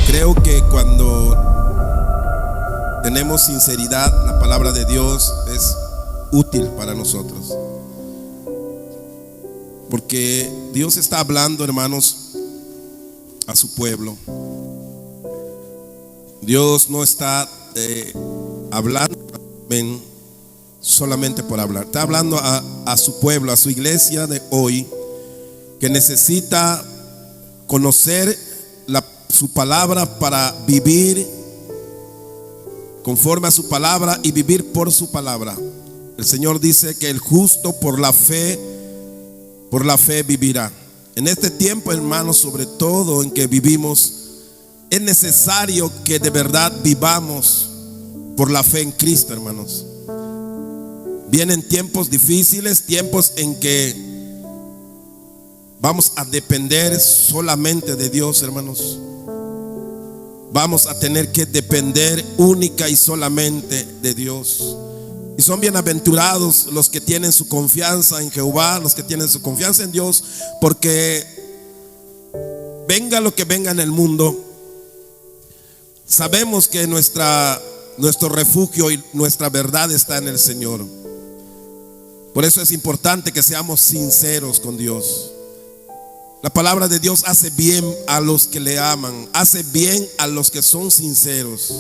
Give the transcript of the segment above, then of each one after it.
Creo que cuando tenemos sinceridad, la palabra de Dios es útil para nosotros. Porque Dios está hablando, hermanos, a su pueblo. Dios no está hablando solamente por hablar. Está hablando a su pueblo, a su iglesia de hoy, que necesita conocer su palabra para vivir conforme a su palabra y vivir por su palabra. El Señor dice que el justo por la fe vivirá. En este tiempo, hermanos, sobre todo en que vivimos, es necesario que de verdad vivamos por la fe en Cristo, hermanos. Vienen tiempos difíciles, tiempos en que vamos a depender solamente de Dios, hermanos. Vamos a tener que depender única y solamente de Dios. Y son bienaventurados los que tienen su confianza en Jehová, los que tienen su confianza en Dios, porque venga lo que venga en el mundo, sabemos que nuestro refugio y nuestra verdad está en el Señor. Por eso es importante que seamos sinceros con Dios. La palabra de Dios hace bien a los que le aman, hace bien a los que son sinceros.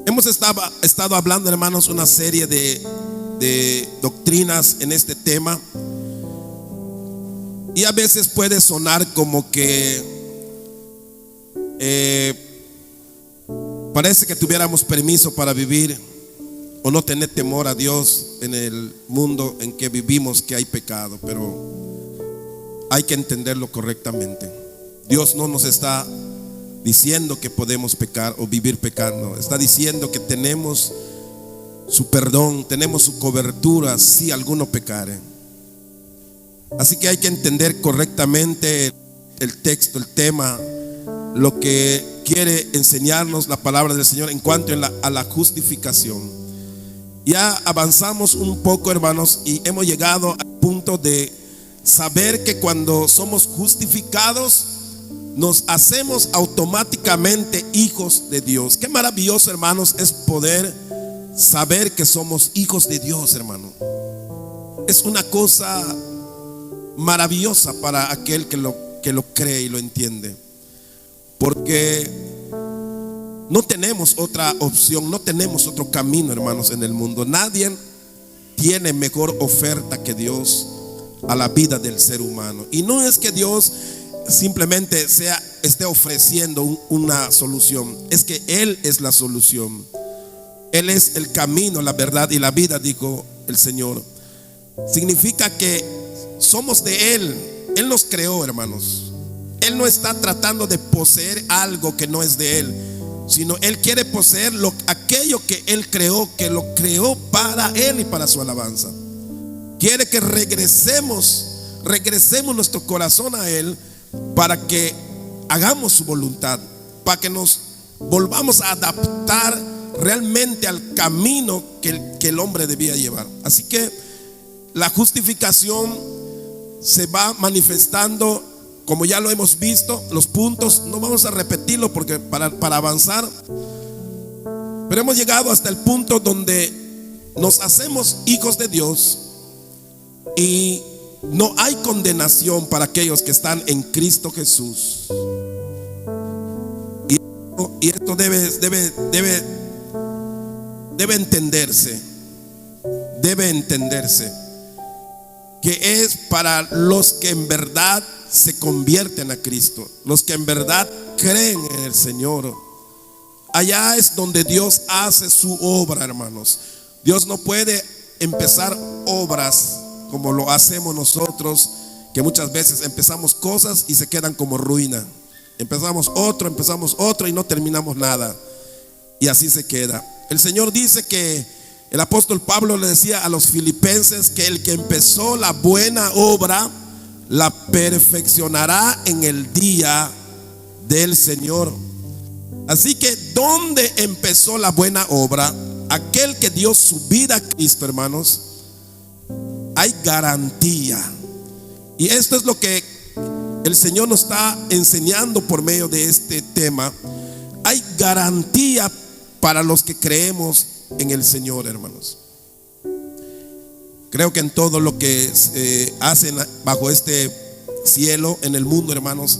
Hemos estado hablando, hermanos, una serie de doctrinas en este tema. Y a veces puede sonar como que parece que tuviéramos permiso para vivir o no tener temor a Dios en el mundo en que vivimos, que hay pecado. Pero hay que entenderlo correctamente. Dios no nos está diciendo que podemos pecar o vivir pecando. Está diciendo que tenemos su perdón, tenemos su cobertura si alguno pecare. Así que hay que entender correctamente el texto, el tema, lo que quiere enseñarnos la palabra del Señor en cuanto a la justificación. Ya avanzamos un poco, hermanos, y hemos llegado al punto de saber que cuando somos justificados nos hacemos automáticamente hijos de Dios. Qué maravilloso, hermanos, es poder saber que somos hijos de Dios, hermano. Es una cosa maravillosa para aquel que lo cree y lo entiende, porque no tenemos otra opción, no tenemos otro camino, hermanos, en el mundo. Nadie tiene mejor oferta que Dios a la vida del ser humano. Y no es que Dios simplemente esté ofreciendo una solución, es que Él es la solución. Él es el camino, la verdad y la vida, dijo el Señor. Significa que somos de Él. Él nos creó, hermanos. Él no está tratando de poseer algo que no es de Él, sino Él quiere poseer aquello que Él creó, que lo creó para Él y para su alabanza. Quiere que regresemos nuestro corazón a Él para que hagamos su voluntad, para que nos volvamos a adaptar realmente al camino que el hombre debía llevar. Así que la justificación se va manifestando, como ya lo hemos visto, los puntos, no vamos a repetirlo porque para avanzar, pero hemos llegado hasta el punto donde nos hacemos hijos de Dios. Y no hay condenación para aquellos que están en Cristo Jesús. Y esto debe entenderse. Debe entenderse que es para los que en verdad se convierten a Cristo, los que en verdad creen en el Señor. Allá es donde Dios hace su obra, hermanos. Dios no puede empezar obras como lo hacemos nosotros, que muchas veces empezamos cosas y se quedan como ruina. Empezamos otro y no terminamos nada, y así se queda. El Señor dice que el apóstol Pablo le decía a los filipenses que el que empezó la buena obra la perfeccionará en el día del Señor. Así que ¿dónde empezó la buena obra? Aquel que dio su vida a Cristo, hermanos. Hay garantía. Y esto es lo que el Señor nos está enseñando por medio de este tema. Hay garantía para los que creemos en el Señor, hermanos. Creo que en todo lo que hacen bajo este cielo, en el mundo, hermanos,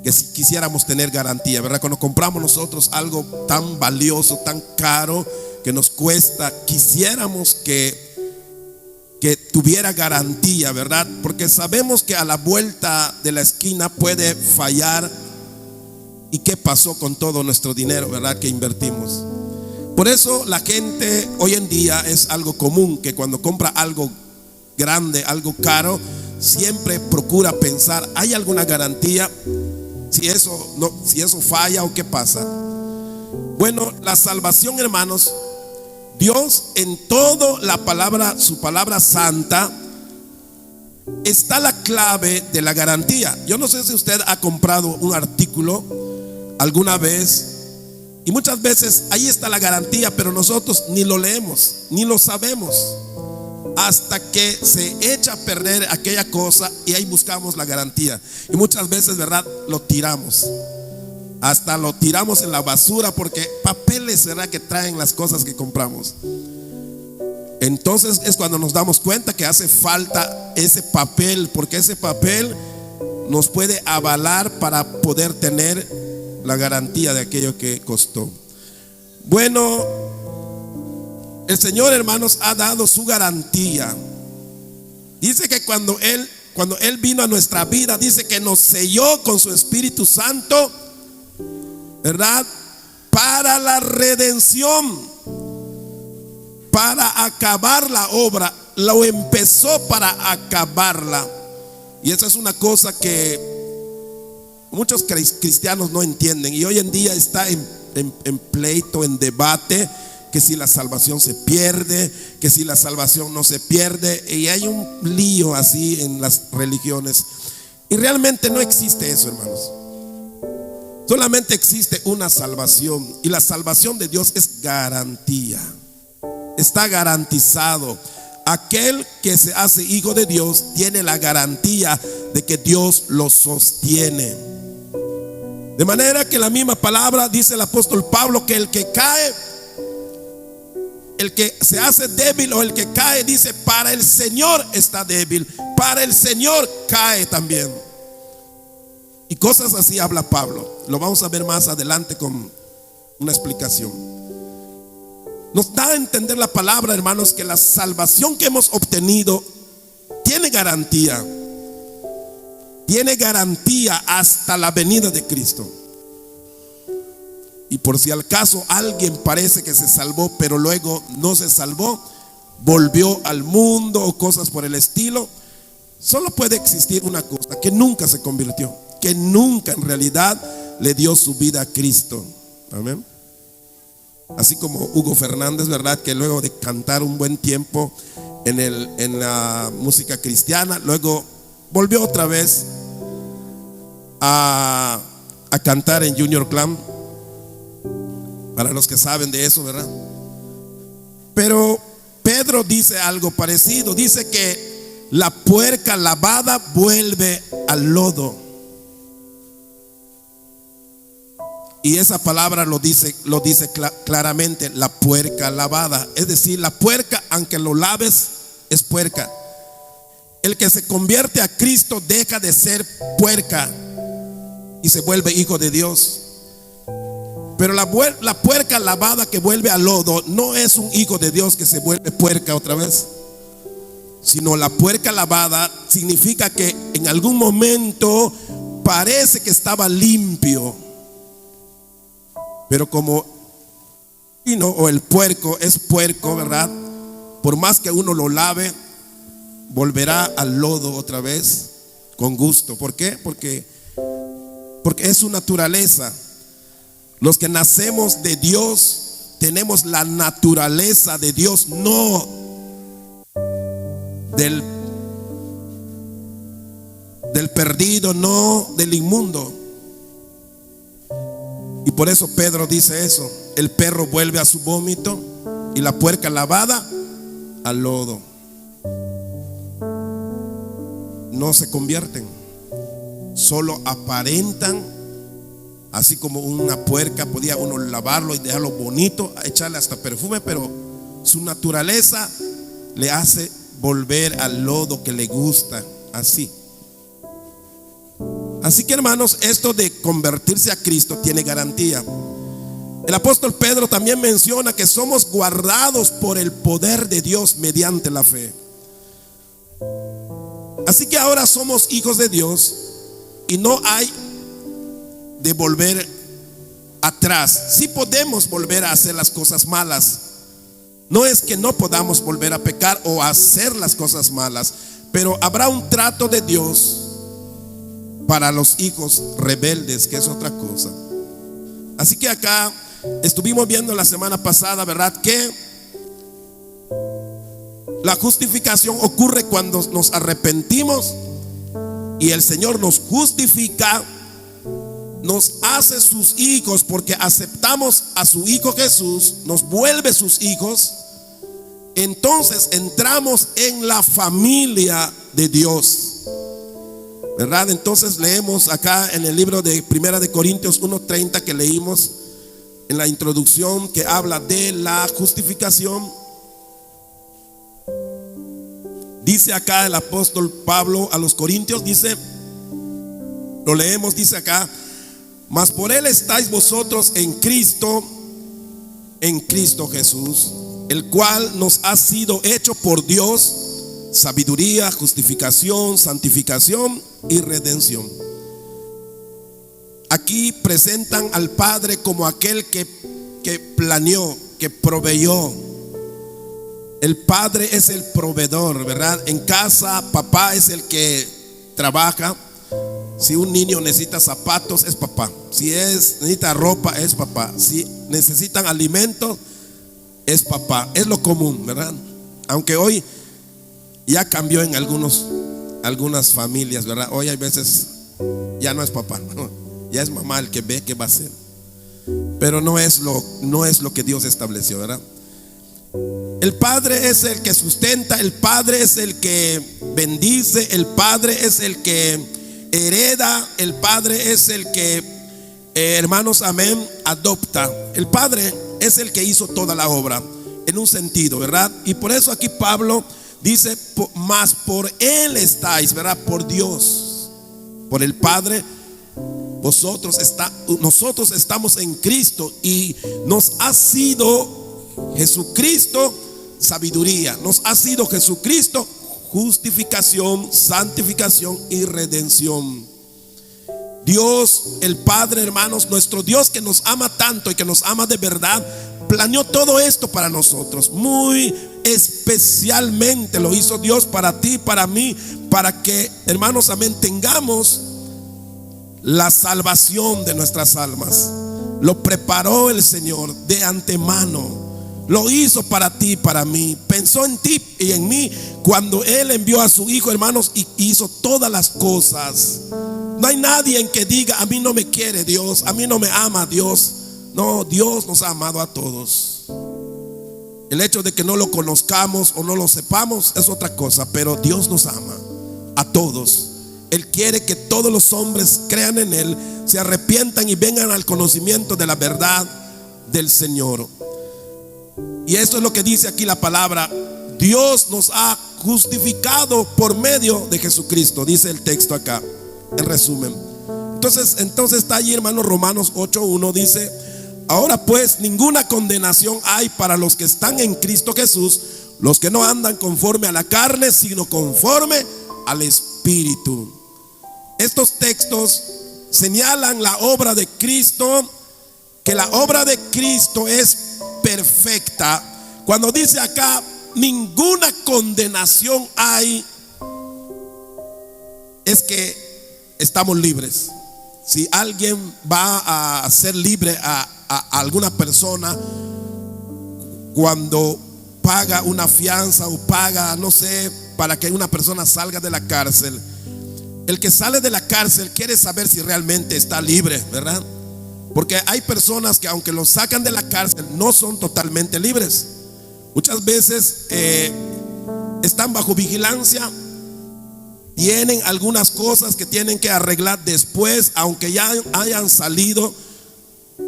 que si quisiéramos tener garantía, ¿verdad? Cuando compramos nosotros algo tan valioso, tan caro, que nos cuesta, quisiéramos que tuviera garantía, ¿verdad? Porque sabemos que a la vuelta de la esquina puede fallar. ¿Y qué pasó con todo nuestro dinero, verdad, que invertimos? Por eso la gente hoy en día es algo común, que cuando compra algo grande, algo caro, siempre procura pensar, ¿hay alguna garantía? Si eso falla, ¿o qué pasa? Bueno, la salvación, hermanos, Dios en todo su palabra santa está la clave de la garantía. Yo no sé si usted ha comprado un artículo alguna vez, y muchas veces ahí está la garantía, pero nosotros ni lo leemos, ni lo sabemos, hasta que se echa a perder aquella cosa, y ahí buscamos la garantía. Y muchas veces, ¿verdad?, lo tiramos. Hasta lo tiramos en la basura, porque papeles, ¿verdad?, que traen las cosas que compramos. Entonces es cuando nos damos cuenta que hace falta ese papel, porque ese papel nos puede avalar para poder tener la garantía de aquello que costó. Bueno, el Señor, hermanos, ha dado su garantía. Dice que cuando Él vino a nuestra vida, dice que nos selló con su Espíritu Santo, ¿verdad?, para la redención, para acabar la obra. Lo empezó para acabarla. Y esa es una cosa que muchos cristianos no entienden, y hoy en día está en pleito, en debate, que si la salvación se pierde, que si la salvación no se pierde, y hay un lío así en las religiones. Y realmente no existe eso, hermanos. Solamente existe una salvación, y la salvación de Dios es garantía. Está garantizado. Aquel que se hace hijo de Dios tiene la garantía de que Dios lo sostiene. De manera que la misma palabra dice el apóstol Pablo, que el que cae, el que se hace débil, o el que cae, dice, para el Señor está débil, para el Señor cae también. Y cosas así habla Pablo. Lo vamos a ver más adelante con una explicación. Nos da a entender la palabra, hermanos, que la salvación que hemos obtenido tiene garantía. Tiene garantía hasta la venida de Cristo. Y por si al caso alguien parece que se salvó, pero luego no se salvó, volvió al mundo o cosas por el estilo, solo puede existir una cosa: que nunca se convirtió, que nunca en realidad le dio su vida a Cristo. Amén. Así como Hugo Fernández, ¿verdad?, que luego de cantar un buen tiempo en la música cristiana, luego volvió otra vez a cantar en Junior Clan, para los que saben de eso, ¿verdad? Pero Pedro dice algo parecido. Dice que la puerca lavada vuelve al lodo. Y esa palabra lo dice claramente, la puerca lavada. Es decir, la puerca, aunque lo laves, es puerca. El que se convierte a Cristo deja de ser puerca y se vuelve hijo de Dios. Pero la puerca lavada que vuelve al lodo no es un hijo de Dios que se vuelve puerca otra vez, sino la puerca lavada significa que en algún momento parece que estaba limpio, pero como o el puerco es puerco, ¿verdad?, por más que uno lo lave, volverá al lodo otra vez con gusto. ¿Por qué? Porque es su naturaleza. Los que nacemos de Dios tenemos la naturaleza de Dios, no del perdido, no del inmundo. Y por eso Pedro dice eso: el perro vuelve a su vómito y la puerca lavada al lodo. No se convierten. solo aparentan, así como una puerca. Podía uno lavarlo y dejarlo bonito, echarle hasta perfume, pero su naturaleza le hace volver al lodo que le gusta, así. Así que, hermanos, esto de convertirse a Cristo tiene garantía. El apóstol Pedro también menciona que somos guardados por el poder de Dios mediante la fe. Así que ahora somos hijos de Dios y no hay de volver atrás. Sí podemos volver a hacer las cosas malas. No es que no podamos volver a pecar o a hacer las cosas malas, pero habrá un trato de Dios para los hijos rebeldes, que es otra cosa. Así que acá estuvimos viendo la semana pasada, ¿verdad?, que la justificación ocurre cuando nos arrepentimos y el Señor nos justifica, nos hace sus hijos porque aceptamos a su Hijo Jesús, nos vuelve sus hijos. Entonces entramos en la familia de Dios, ¿verdad? Entonces leemos acá en el libro de Primera de Corintios 1:30 que leímos en la introducción, que habla de la justificación. Dice acá el apóstol Pablo a los Corintios, dice, lo leemos, dice acá: mas por él estáis vosotros en Cristo Jesús, el cual nos ha sido hecho por Dios sabiduría, justificación, santificación y redención. Aquí presentan al Padre como aquel que planeó, que proveyó. El Padre es el proveedor, ¿verdad? En casa, papá es el que trabaja. Si un niño necesita zapatos, es papá. Si necesita ropa, es papá. Si necesitan alimentos, es papá. Es lo común, ¿verdad? Aunque hoy ya cambió en algunas familias, ¿verdad? Hoy hay veces ya no es papá, ¿no? Ya es mamá el que ve qué va a hacer. Pero no es lo que Dios estableció, ¿verdad? El Padre es el que sustenta, el Padre es el que bendice, el Padre es el que hereda, el Padre es el que, hermanos, amén, adopta. El Padre es el que hizo toda la obra, en un sentido, ¿verdad? Y por eso aquí Pablo dice: mas por él estáis, ¿verdad? Por Dios, por el Padre. Nosotros estamos en Cristo y nos ha sido Jesucristo sabiduría, nos ha sido Jesucristo justificación, santificación y redención. Dios, el Padre, hermanos, nuestro Dios que nos ama tanto y que nos ama de verdad, planeó todo esto para nosotros. Muy especialmente lo hizo Dios para ti, para mí, para que, hermanos, amén, tengamos la salvación de nuestras almas. Lo preparó el Señor de antemano. Lo hizo para ti, para mí. Pensó en ti y en mí cuando Él envió a su Hijo, hermanos, y hizo todas las cosas. No hay nadie en que diga: a mí no me quiere Dios, a mí no me ama Dios. No, Dios nos ha amado a todos. El hecho de que no lo conozcamos o no lo sepamos es otra cosa, pero Dios nos ama a todos. Él quiere que todos los hombres crean en Él, se arrepientan y vengan al conocimiento de la verdad del Señor. Y esto es lo que dice aquí la palabra: Dios nos ha justificado por medio de Jesucristo, dice el texto acá, en resumen. Entonces está allí, hermanos, Romanos 8:1 dice: ahora pues ninguna condenación hay para los que están en Cristo Jesús, los que no andan conforme a la carne, sino conforme al Espíritu. Estos textos señalan la obra de Cristo, que la obra de Cristo es perfecta. Cuando dice acá ninguna condenación hay, es que estamos libres. Si alguien va a ser libre a alguna persona cuando paga una fianza o paga, no sé, para que una persona salga de la cárcel, el que sale de la cárcel quiere saber si realmente está libre, ¿verdad? Porque hay personas que aunque los sacan de la cárcel no son totalmente libres. Muchas veces están bajo vigilancia Tienen algunas cosas que tienen que arreglar después, aunque ya hayan salido,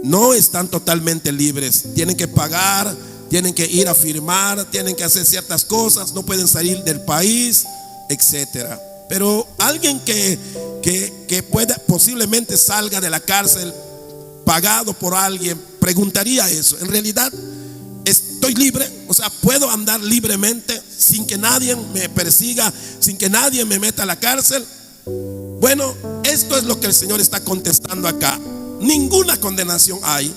no están totalmente libres. Tienen que pagar, tienen que ir a firmar, tienen que hacer ciertas cosas, no pueden salir del país, etcétera. Pero alguien que pueda, posiblemente salga de la cárcel pagado por alguien, preguntaría eso: ¿en realidad estoy libre? O sea, ¿puedo andar libremente sin que nadie me persiga, sin que nadie me meta a la cárcel? Bueno, esto es lo que el Señor está contestando acá. Ninguna condenación hay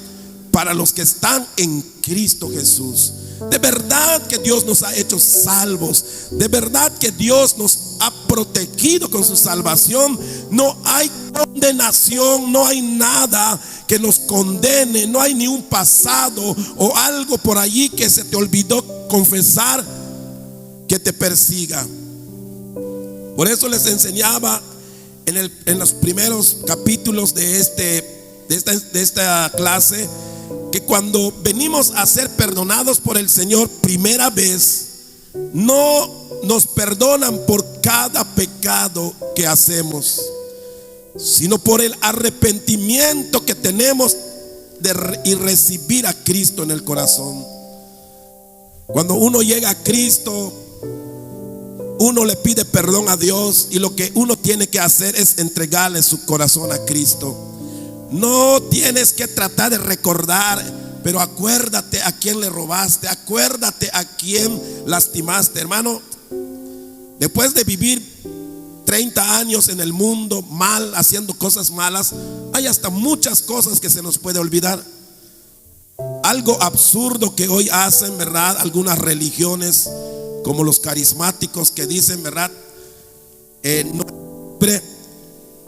para los que están en Cristo Jesús. De verdad que Dios nos ha hecho salvos. De verdad que Dios nos ha protegido con su salvación. No hay condenación, no hay nada que nos condene. No hay ni un pasado o algo por allí que se te olvidó confesar que te persiga. Por eso les enseñaba en los primeros capítulos de esta clase, que cuando venimos a ser perdonados por el Señor primera vez, no nos perdonan por cada pecado que hacemos, sino por el arrepentimiento que tenemos y recibir a Cristo en el corazón. Cuando uno llega a Cristo, uno le pide perdón a Dios, y lo que uno tiene que hacer es entregarle su corazón a Cristo. No tienes que tratar de recordar, pero acuérdate a quién le robaste, acuérdate a quién lastimaste, hermano. Después de vivir 30 años en el mundo mal, haciendo cosas malas, hay hasta muchas cosas que se nos puede olvidar. Algo absurdo que hoy hacen, ¿verdad?, algunas religiones, como los carismáticos, que dicen, ¿verdad?,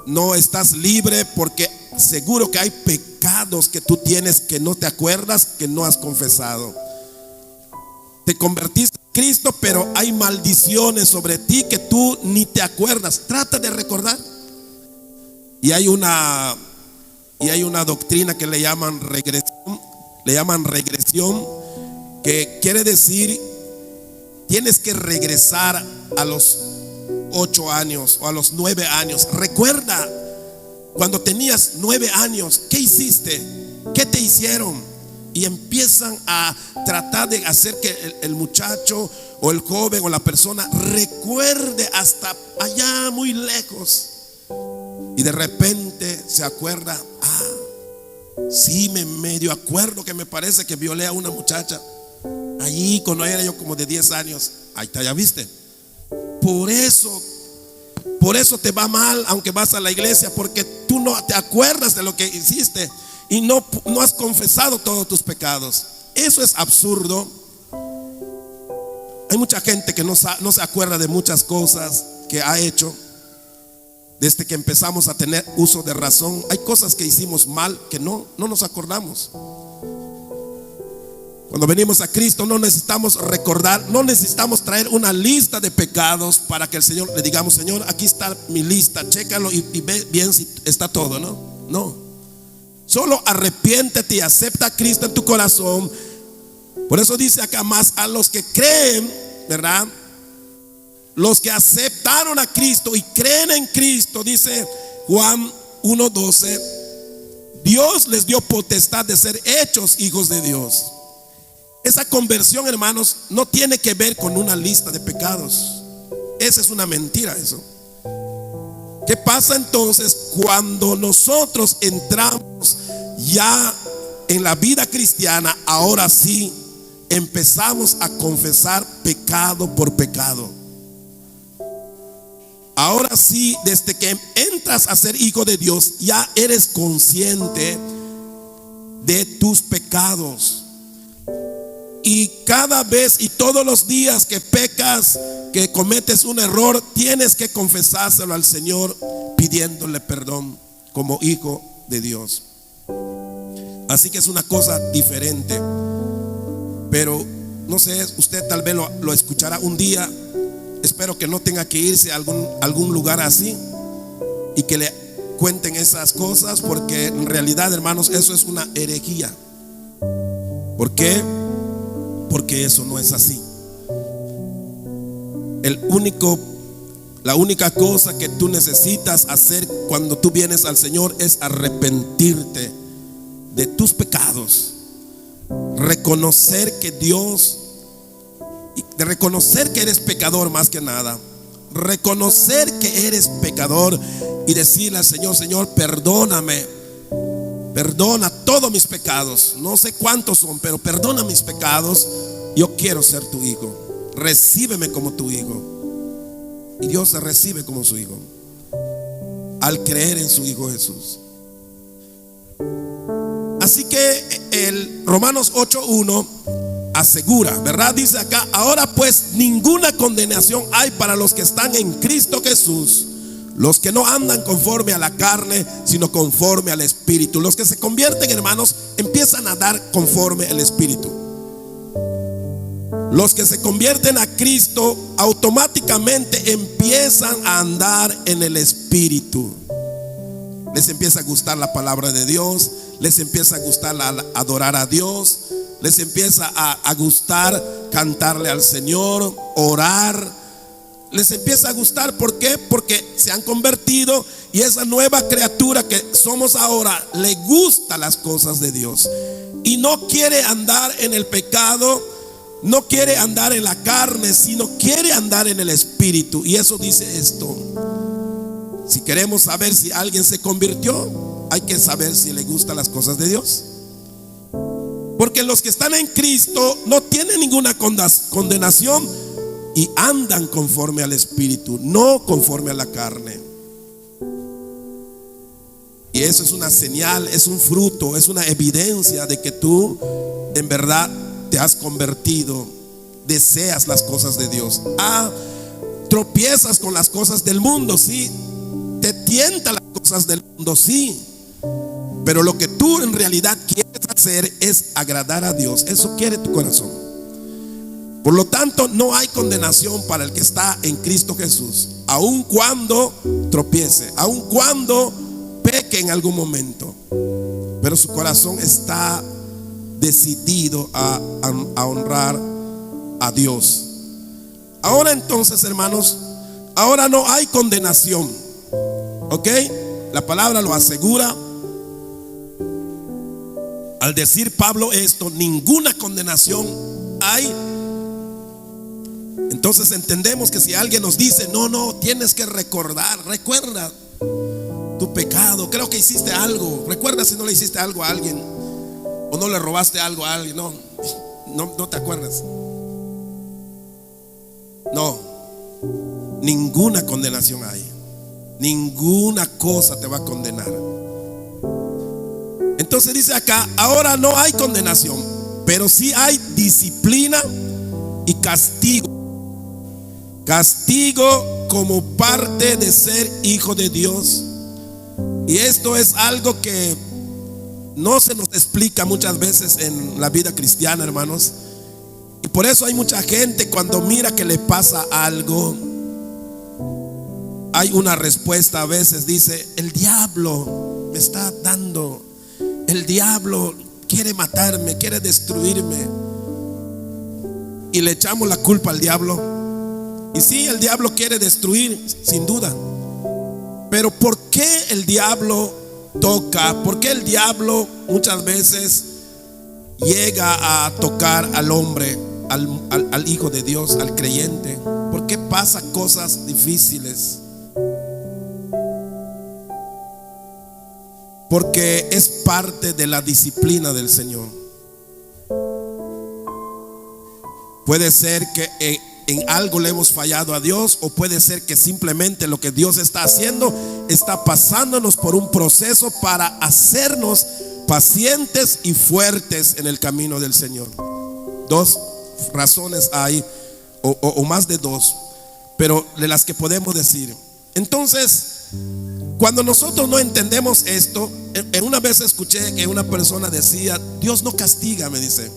no estás libre porque seguro que hay pecados que tú tienes que no te acuerdas, que no has confesado. Te convertiste en Cristo, pero hay maldiciones sobre ti que tú ni te acuerdas. Trata de recordar. Y hay una doctrina que le llaman regresión, que quiere decir, tienes que regresar a los 8 años o a los 9 años. Recuerda cuando tenías 9 años, ¿qué hiciste? ¿Qué te hicieron? Y empiezan a tratar de hacer que el muchacho o el joven o la persona recuerde hasta allá muy lejos. Y de repente se acuerda: sí, me medio acuerdo que me parece que violé a una muchacha allí cuando era yo como de 10 años. Ahí está, ya viste. Por eso te va mal aunque vas a la iglesia, porque tú no te acuerdas de lo que hiciste y no has confesado todos tus pecados. Eso es absurdo. Hay mucha gente que no se acuerda de muchas cosas que ha hecho desde que empezamos a tener uso de razón. Hay cosas que hicimos mal que no nos acordamos. Cuando venimos a Cristo no necesitamos recordar, no necesitamos traer una lista de pecados para que el Señor le digamos: Señor, aquí está mi lista, chécalo y ve bien si está todo. No, solo arrepiéntete y acepta a Cristo en tu corazón. Por eso dice acá: más a los que creen, ¿verdad?, los que aceptaron a Cristo y creen en Cristo, dice Juan 1:12, Dios les dio potestad de ser hechos hijos de Dios. Esa conversión, hermanos, no tiene que ver con una lista de pecados. Esa es una mentira, eso. ¿Qué pasa entonces cuando nosotros entramos ya en la vida cristiana? Ahora sí empezamos a confesar pecado por pecado. Ahora sí, desde que entras a ser hijo de Dios, ya eres consciente de tus pecados. Y cada vez y todos los días que pecas, que cometes un error, tienes que confesárselo al Señor, pidiéndole perdón como hijo de Dios. Así que es una cosa diferente. Pero no sé, usted tal vez lo escuchará un día. Espero que no tenga que irse a algún lugar así y que le cuenten esas cosas, porque en realidad, hermanos, eso es una herejía. ¿Por qué? Porque eso no es así. El único La única cosa que tú necesitas hacer cuando tú vienes al Señor es arrepentirte de tus pecados, reconocer que Dios, de reconocer que eres pecador más que nada, reconocer que eres pecador y decirle al Señor: Señor, perdóname, perdona todos mis pecados, no sé cuántos son, pero perdona mis pecados. Yo quiero ser tu hijo, recíbeme como tu hijo. Y Dios se recibe como su hijo al creer en su Hijo Jesús. Así que el Romanos 8:1 asegura, ¿verdad? Dice acá: ahora pues ninguna condenación hay para los que están en Cristo Jesús, los que no andan conforme a la carne, sino conforme al Espíritu. Los que se convierten, hermanos, empiezan a dar conforme al Espíritu. Los que se convierten a Cristo automáticamente empiezan a andar en el Espíritu. Les empieza a gustar la palabra de Dios, les empieza a gustar adorar a Dios, les empieza a gustar cantarle al Señor, orar. Les empieza a gustar, ¿por qué? Porque se han convertido y esa nueva criatura que somos ahora le gusta las cosas de Dios y no quiere andar en el pecado, no quiere andar en la carne, sino quiere andar en el Espíritu. Y eso dice esto: si queremos saber si alguien se convirtió, hay que saber si le gustan las cosas de Dios. Porque los que están en Cristo no tienen ninguna condenación y andan conforme al Espíritu, no conforme a la carne. Y eso es una señal, es un fruto, es una evidencia de que tú en verdad te has convertido, deseas las cosas de Dios. Tropiezas con las cosas del mundo, sí. Te tientan las cosas del mundo, sí. Pero lo que tú en realidad quieres hacer es agradar a Dios. Eso quiere tu corazón. Por lo tanto, no hay condenación para el que está en Cristo Jesús, aun cuando tropiece, aun cuando peque en algún momento. Pero su corazón está decidido a honrar a Dios. Ahora entonces, hermanos, ahora no hay condenación, ¿ok? La palabra lo asegura. Al decir Pablo esto, ninguna condenación hay. Entonces entendemos que si alguien nos dice: no, tienes que recuerda tu pecado, creo que hiciste algo, recuerda si no le hiciste algo a alguien, o no le robaste algo a alguien, no te acuerdas. No, ninguna condenación hay, ninguna cosa te va a condenar. Entonces dice acá: ahora no hay condenación, pero sí hay disciplina y castigo. Castigo como parte de ser hijo de Dios. Y esto es algo que no se nos explica muchas veces en la vida cristiana, hermanos. Y por eso hay mucha gente, cuando mira que le pasa algo, hay una respuesta a veces, dice: el diablo me está dando, el diablo quiere matarme, quiere destruirme. Y le echamos la culpa al diablo. Y sí, el diablo quiere destruir, sin duda. Pero ¿por qué el diablo toca? ¿Por qué el diablo muchas veces llega a tocar al hombre, al hijo de Dios, al creyente? ¿Por qué pasa cosas difíciles? Porque es parte de la disciplina del Señor. Puede ser que en algo le hemos fallado a Dios, o puede ser que simplemente lo que Dios está haciendo, está pasándonos por un proceso para hacernos pacientes y fuertes en el camino del Señor. Dos razones hay, o más de dos, pero de las que podemos decir. Entonces, cuando nosotros no entendemos esto, en una vez escuché que una persona decía: Dios no castiga, me dice.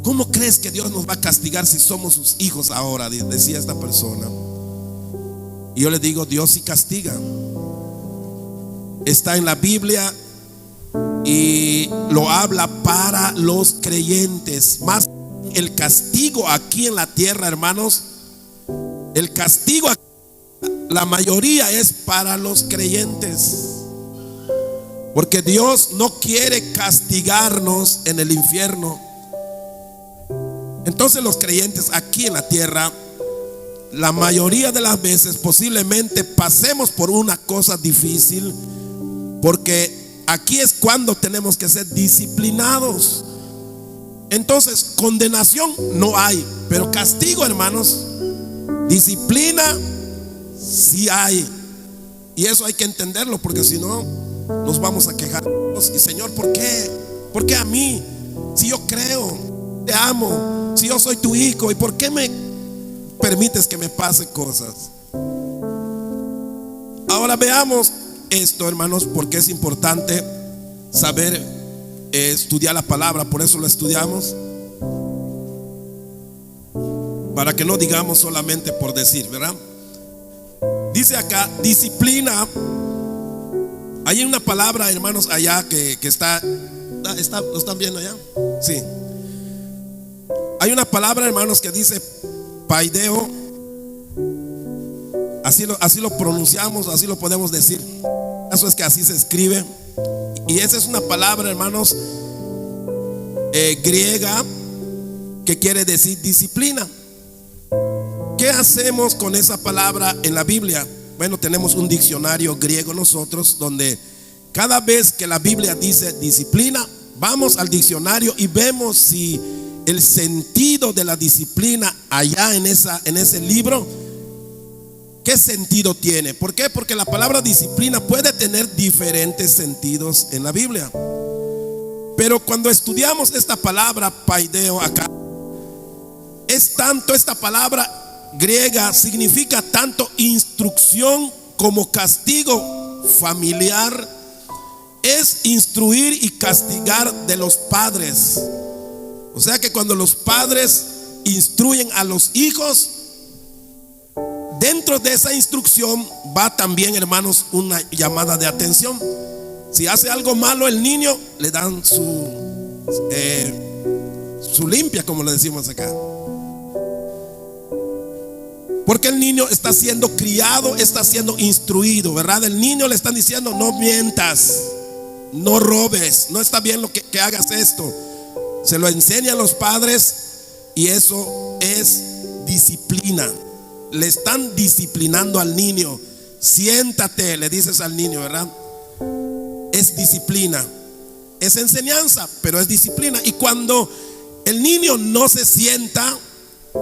¿Cómo crees que Dios nos va a castigar si somos sus hijos ahora?, decía esta persona. Y yo le digo: Dios sí castiga. Está en la Biblia y lo habla para los creyentes. Más el castigo aquí en la tierra, hermanos, El castigo, la mayoría, es para los creyentes, porque Dios no quiere castigarnos en el infierno. Entonces los creyentes aquí en la tierra, la mayoría de las veces posiblemente pasemos por una cosa difícil, porque aquí es cuando tenemos que ser disciplinados. Entonces condenación no hay, pero castigo, hermanos, disciplina sí hay. Y eso hay que entenderlo, porque si no nos vamos a quejar. Y Señor, ¿por qué? ¿Por qué a mí? Si yo creo, te amo, si yo soy tu hijo, ¿y por qué me permites que me pasen cosas? Ahora veamos esto, hermanos, porque es importante saber estudiar la palabra. Por eso lo estudiamos, para que no digamos solamente por decir, ¿verdad? Dice acá, disciplina. Hay una palabra, hermanos, allá que está, ¿lo están viendo allá? Sí. Hay una palabra, hermanos, que dice paideo. Así lo pronunciamos, así lo podemos decir. Eso es que así se escribe. Y esa es una palabra, hermanos, griega, que quiere decir disciplina. ¿Qué hacemos con esa palabra en la Biblia? Bueno, tenemos un diccionario griego nosotros, donde cada vez que la Biblia dice disciplina, vamos al diccionario y vemos si el sentido de la disciplina allá en ese libro, ¿qué sentido tiene? ¿Por qué? Porque la palabra disciplina puede tener diferentes sentidos en la Biblia. Pero cuando estudiamos esta palabra paideo acá, es tanto, esta palabra griega significa tanto instrucción como castigo familiar. Es instruir y castigar de los padres. O sea que cuando los padres instruyen a los hijos, dentro de esa instrucción va también, hermanos, una llamada de atención. Si hace algo malo el niño, le dan su limpia, como le decimos acá. Porque el niño está siendo criado, está siendo instruido, ¿verdad? El niño le están diciendo: no mientas, no robes, no está bien lo que hagas esto. Se lo enseñan los padres y eso es disciplina. Le están disciplinando al niño. Siéntate, le dices al niño, ¿verdad? Es disciplina, es enseñanza, pero es disciplina. Y cuando el niño no se sienta,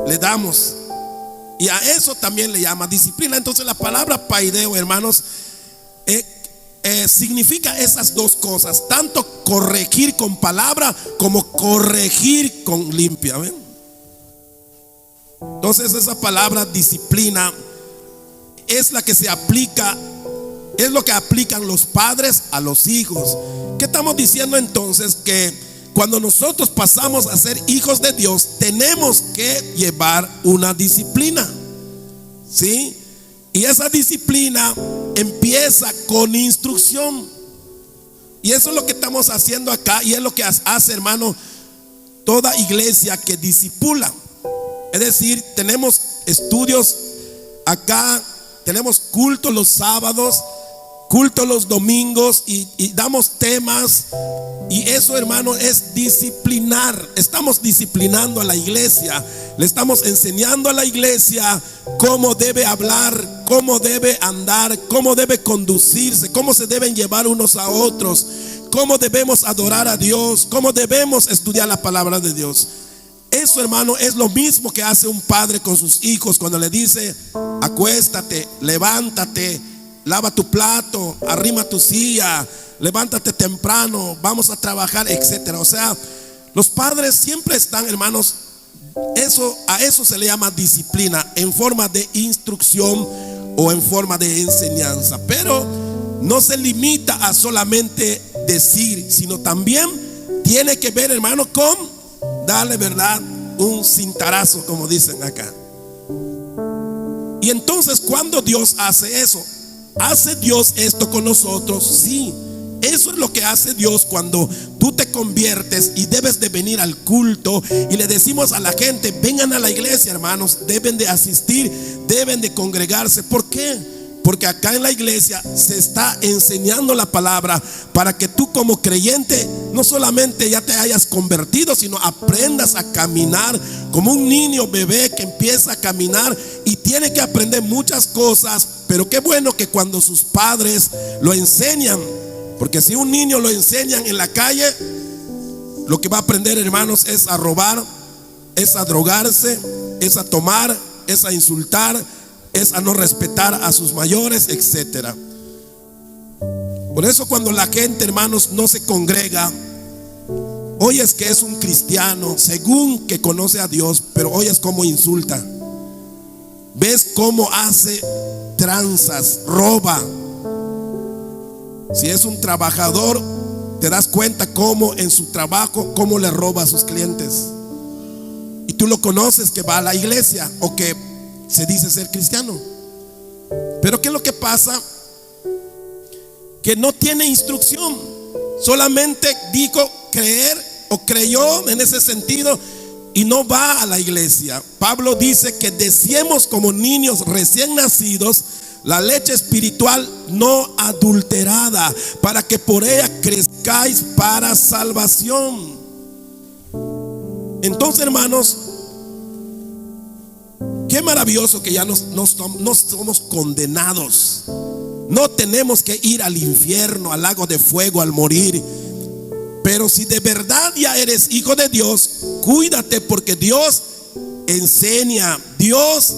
le damos. Y a eso también le llama disciplina. Entonces la palabra paideo, hermanos, significa esas dos cosas: tanto corregir con palabra como corregir con limpia. ¿Ven? Entonces esa palabra disciplina es la que se aplica, es lo que aplican los padres a los hijos. ¿Qué estamos diciendo entonces? Que cuando nosotros pasamos a ser hijos de Dios, tenemos que llevar una disciplina, ¿sí? Y esa disciplina empieza con instrucción. Y eso es lo que estamos haciendo acá, y es lo que hace, hermano, toda iglesia que discipula. Es decir, tenemos estudios acá, tenemos cultos los sábados, cultos los domingos, y damos temas. Y eso, hermano, es disciplinar. Estamos disciplinando a la iglesia. Le estamos enseñando a la iglesia cómo debe hablar, cómo debe andar, cómo debe conducirse, cómo se deben llevar unos a otros, cómo debemos adorar a Dios, cómo debemos estudiar la palabra de Dios. Eso, hermano, es lo mismo que hace un padre con sus hijos cuando le dice: acuéstate, levántate, lava tu plato, arrima tu silla, levántate temprano, vamos a trabajar, etcétera. O sea, los padres siempre están, hermanos, a eso se le llama disciplina, en forma de instrucción o en forma de enseñanza. Pero no se limita a solamente decir, sino también tiene que ver, hermano, con darle, ¿verdad?, un cintarazo, como dicen acá. Y entonces, cuando Dios hace eso, ¿hace Dios esto con nosotros? Sí. eso es lo que hace Dios cuando tú te conviertes y debes de venir al culto. Y le decimos a la gente: vengan a la iglesia, hermanos, deben de asistir, deben de congregarse. ¿Por qué? Porque acá en la iglesia se está enseñando la palabra para que tú como creyente no solamente ya te hayas convertido, sino aprendas a caminar como un niño bebé que empieza a caminar y tiene que aprender muchas cosas. Pero qué bueno que cuando sus padres lo enseñan, porque si un niño lo enseñan en la calle, lo que va a aprender, hermanos, es a robar, es a drogarse, es a tomar, es a insultar, es a no respetar a sus mayores, etcétera. Por eso cuando la gente, hermanos, no se congrega, oyes que es un cristiano según que conoce a Dios, pero oyes cómo insulta, ves cómo hace tranzas, roba. Si es un trabajador, te das cuenta cómo en su trabajo, cómo le roba a sus clientes. Y tú lo conoces, que va a la iglesia o que se dice ser cristiano. Pero ¿qué es lo que pasa? Que no tiene instrucción, solamente dijo creer o creyó en ese sentido y no va a la iglesia. Pablo dice que deseemos como niños recién nacidos la leche espiritual no adulterada, para que por ella crezcáis para salvación. Entonces, hermanos, qué maravilloso que ya no somos condenados. No tenemos que ir al infierno, al lago de fuego al morir. Pero si de verdad ya eres hijo de Dios, cuídate, porque Dios enseña, Dios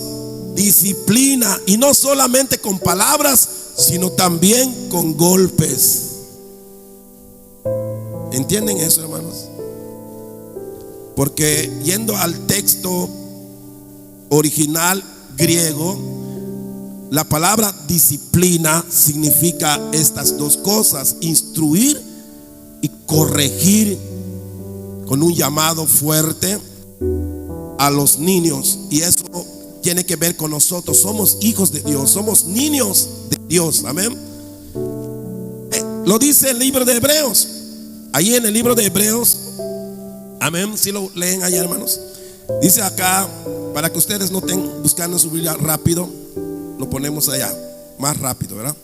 disciplina, y no solamente con palabras, sino también con golpes. ¿Entienden eso, hermanos? Porque yendo al texto original griego, la palabra disciplina significa estas dos cosas: instruir y corregir, con un llamado fuerte a los niños. Y eso tiene que ver con nosotros. Somos hijos de Dios, somos niños de Dios, amén. Lo dice el libro de Hebreos, ahí en el libro de Hebreos, amén. Si lo leen allá, hermanos, dice acá, para que ustedes no estén buscando su Biblia rápido, lo ponemos allá, más rápido, ¿verdad?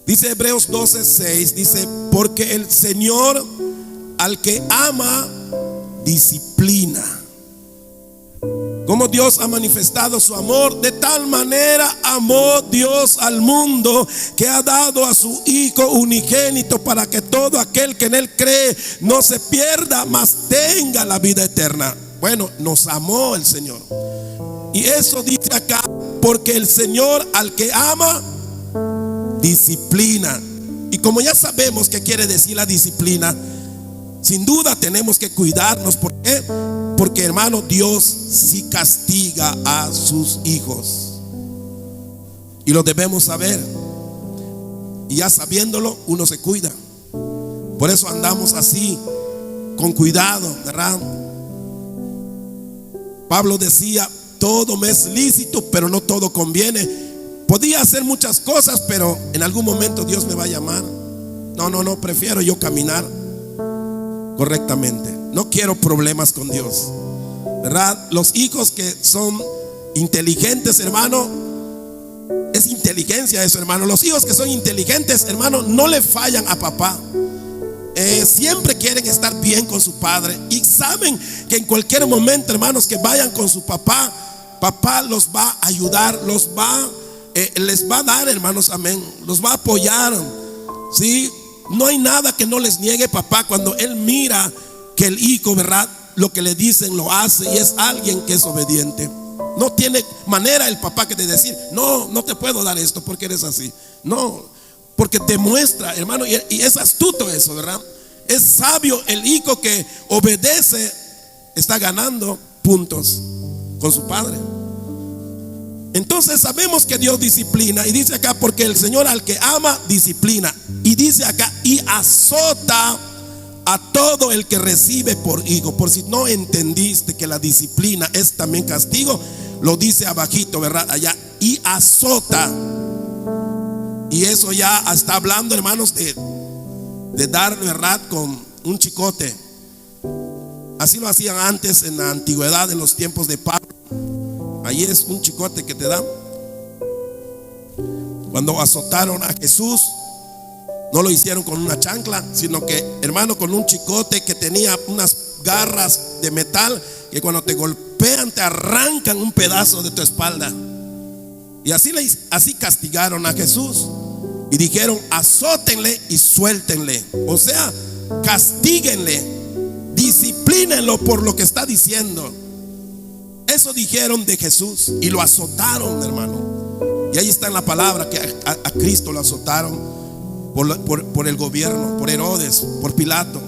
Dice Hebreos 12:6, dice: porque el Señor al que ama disciplina. Como Dios ha manifestado su amor, de tal manera amó Dios al mundo, que ha dado a su Hijo unigénito, para que todo aquel que en él cree no se pierda, mas tenga la vida eterna. Bueno, nos amó el Señor. Y eso dice acá: porque el Señor al que ama disciplina. Y como ya sabemos qué quiere decir la disciplina, sin duda tenemos que cuidarnos. ¿Por qué? Porque, hermano, Dios sí castiga a sus hijos, y lo debemos saber. Y ya sabiéndolo, uno se cuida. Por eso andamos así, con cuidado, ¿verdad? Pablo decía: todo me es lícito, pero no todo conviene. Podía hacer muchas cosas, pero en algún momento Dios me va a llamar. No, prefiero yo caminar correctamente. No quiero problemas con Dios, ¿verdad? Los hijos que son inteligentes, hermano, es inteligencia eso, hermano. Los hijos que son inteligentes, hermano, no le fallan a papá. Siempre quieren estar bien con su padre, y saben que en cualquier momento, hermanos, que vayan con su papá, papá los va a ayudar, les va a dar, hermanos, amén, los va a apoyar, ¿sí? No hay nada que no les niegue papá cuando él mira que el hijo, ¿verdad?, lo que le dicen lo hace y es alguien que es obediente. No tiene manera el papá que de decir: no te puedo dar esto porque eres así. No, porque demuestra, hermano, y es astuto eso, ¿verdad? Es sabio el hijo que obedece, está ganando puntos con su padre. Entonces sabemos que Dios disciplina, y dice acá: porque el Señor al que ama disciplina, y dice acá: y azota a todo el que recibe por hijo. Por si no entendiste que la disciplina es también castigo, lo dice abajito, ¿verdad? Allá: y azota. Y eso ya está hablando, hermanos, de dar, ¿verdad?, con un chicote. Así lo hacían antes en la antigüedad, en los tiempos de Pablo. Ahí es un chicote que te dan. Cuando azotaron a Jesús, no lo hicieron con una chancla, sino que, hermano, con un chicote que tenía unas garras de metal que cuando te golpean te arrancan un pedazo de tu espalda. Y así castigaron a Jesús. Y dijeron: azótenle y suéltenle. O sea, castíguenle, disciplínenlo por lo que está diciendo. Eso dijeron de Jesús y lo azotaron, hermano. Y ahí está en la palabra que a Cristo lo azotaron por el gobierno, por Herodes, por Pilato.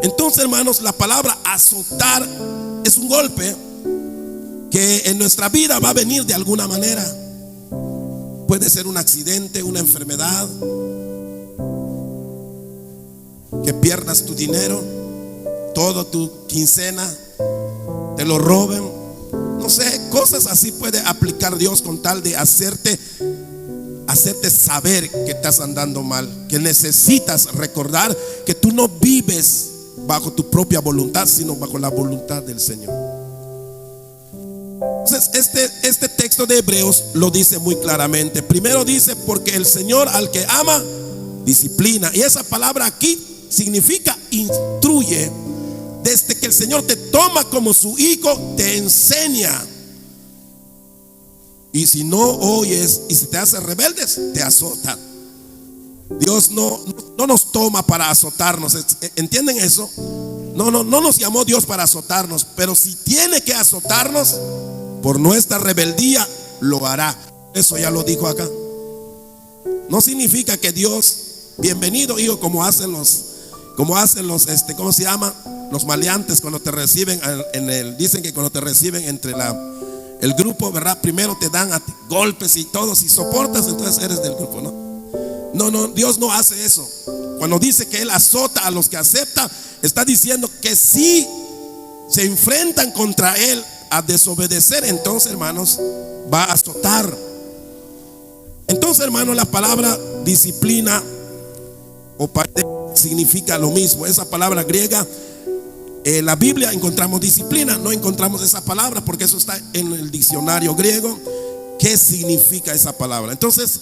Entonces, hermanos, la palabra azotar es un golpe que en nuestra vida va a venir de alguna manera. Puede ser un accidente, una enfermedad, que pierdas tu dinero, toda tu quincena, te lo roben. No sé, cosas así puede aplicar Dios con tal de hacerte saber que estás andando mal, que necesitas recordar que tú no vives bajo tu propia voluntad, sino bajo la voluntad del Señor. Entonces este texto de Hebreos lo dice muy claramente. Primero dice: porque el Señor al que ama disciplina. Y esa palabra aquí significa instruye. Desde que el Señor te toma como su hijo, te enseña. Y si no oyes y si te haces rebeldes, te azota. Dios no nos toma para azotarnos. ¿Entienden eso? No nos llamó Dios para azotarnos. Pero si tiene que azotarnos por nuestra rebeldía, lo hará. Eso ya lo dijo acá. No significa que Dios, bienvenido hijo, como hacen los ¿cómo se llama? Los maleantes cuando te reciben dicen que cuando te reciben entre el grupo, ¿verdad? Primero te dan a ti golpes y todo. Si soportas, entonces eres del grupo, ¿no? No, Dios no hace eso. Cuando dice que Él azota a los que acepta, está diciendo que si se enfrentan contra Él a desobedecer, entonces, hermanos, va a azotar. Entonces, hermanos, la palabra disciplina o significa lo mismo. Esa palabra griega, en la Biblia encontramos disciplina, no encontramos esa palabra porque eso está en el diccionario griego. ¿Qué significa esa palabra? Entonces,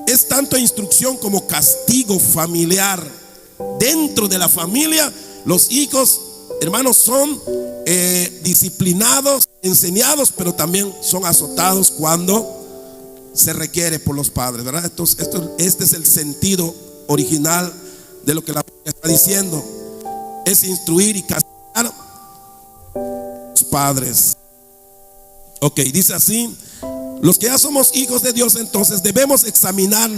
es tanto instrucción como castigo familiar. Dentro de la familia, los hijos, hermanos, son disciplinados, enseñados, pero también son azotados cuando se requiere por los padres, ¿verdad? Entonces, este es el sentido original de lo que la Biblia está diciendo. Es instruir y castigar a los padres. Ok, dice así: los que ya somos hijos de Dios, entonces debemos examinar,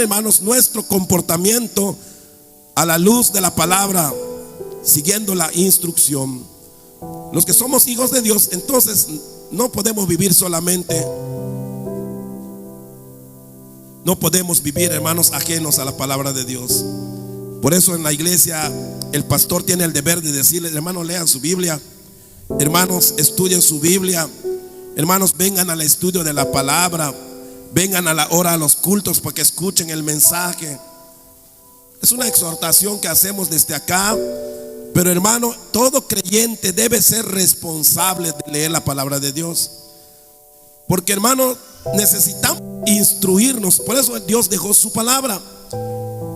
hermanos, nuestro comportamiento a la luz de la palabra, siguiendo la instrucción. Los que somos hijos de Dios, entonces no podemos vivir solamente, no podemos vivir, hermanos, ajenos a la palabra de Dios. Por eso en la iglesia el pastor tiene el deber de decirles: hermanos, lean su Biblia, hermanos, estudien su Biblia, hermanos, vengan al estudio de la palabra, vengan a la hora a los cultos para que escuchen el mensaje. Es una exhortación que hacemos desde acá. Pero, hermano, todo creyente debe ser responsable de leer la palabra de Dios, porque, hermano, necesitamos instruirnos. Por eso Dios dejó su palabra.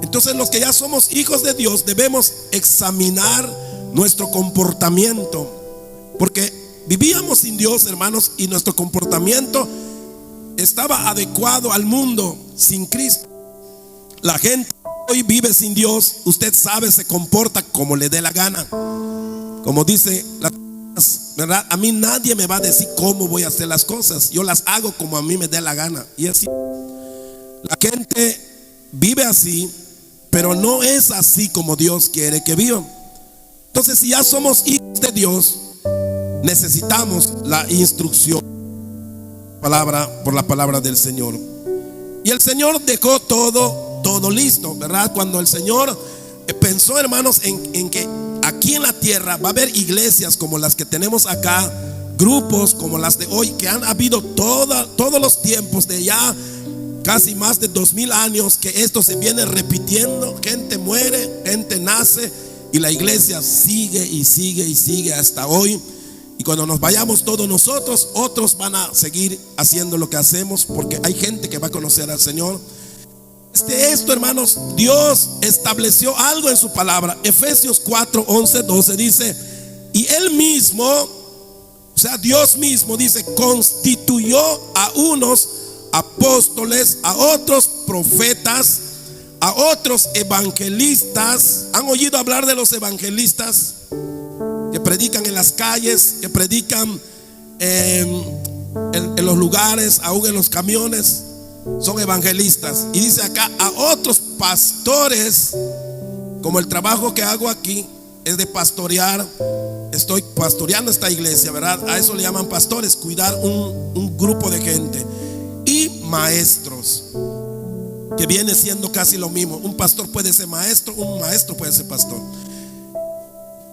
Entonces, los que ya somos hijos de Dios debemos examinar nuestro comportamiento, porque vivíamos sin Dios, hermanos, y nuestro comportamiento estaba adecuado al mundo sin Cristo. La gente hoy vive sin Dios, usted sabe, se comporta como le dé la gana. Como dice la ¿verdad? A mí nadie me va a decir cómo voy a hacer las cosas. Yo las hago como a mí me dé la gana. Y así la gente vive así, pero no es así como Dios quiere que vivan. Entonces, si ya somos hijos de Dios, necesitamos la instrucción por la palabra del Señor. Y el Señor dejó todo listo, ¿verdad? Cuando el Señor pensó, hermanos, en que aquí en la tierra va a haber iglesias como las que tenemos acá, grupos como las de hoy, que han habido todos los tiempos de ya casi más de 2000 años que esto se viene repitiendo. Gente muere, gente nace, y la iglesia sigue y sigue y sigue hasta hoy. Y cuando nos vayamos todos nosotros, otros van a seguir haciendo lo que hacemos, porque hay gente que va a conocer al Señor. Esto, hermanos, Dios estableció algo en su palabra. Efesios 4, 11, 12 dice: y Él mismo, o sea, Dios mismo, dice, constituyó a unos apóstoles, a otros profetas, a otros evangelistas. ¿Han oído hablar de los evangelistas? Que predican en las calles, que predican en los lugares, aún en los camiones. Son evangelistas. Y dice acá: a otros pastores. Como el trabajo que hago aquí es de pastorear, estoy pastoreando esta iglesia, ¿verdad? A eso le llaman pastores, cuidar un grupo de gente. Y maestros, que viene siendo casi lo mismo. Un pastor puede ser maestro, un maestro puede ser pastor.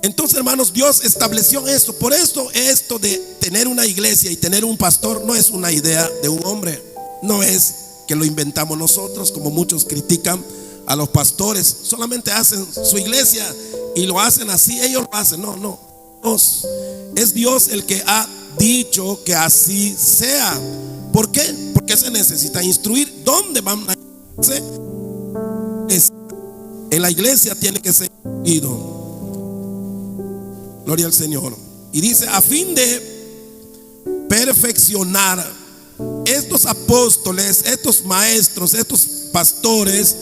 Entonces, hermanos, Dios estableció esto. Por eso esto de tener una iglesia y tener un pastor no es una idea de un hombre. No es que lo inventamos nosotros, como muchos critican a los pastores. Solamente hacen su iglesia y lo hacen así, ellos lo hacen. No. Es Dios el que ha dicho que así sea. ¿Por qué? Porque se necesita instruir. ¿Dónde van a hacer? En la iglesia tiene que ser instruido. Gloria al Señor. Y dice: a fin de perfeccionar. Estos apóstoles, estos maestros, estos pastores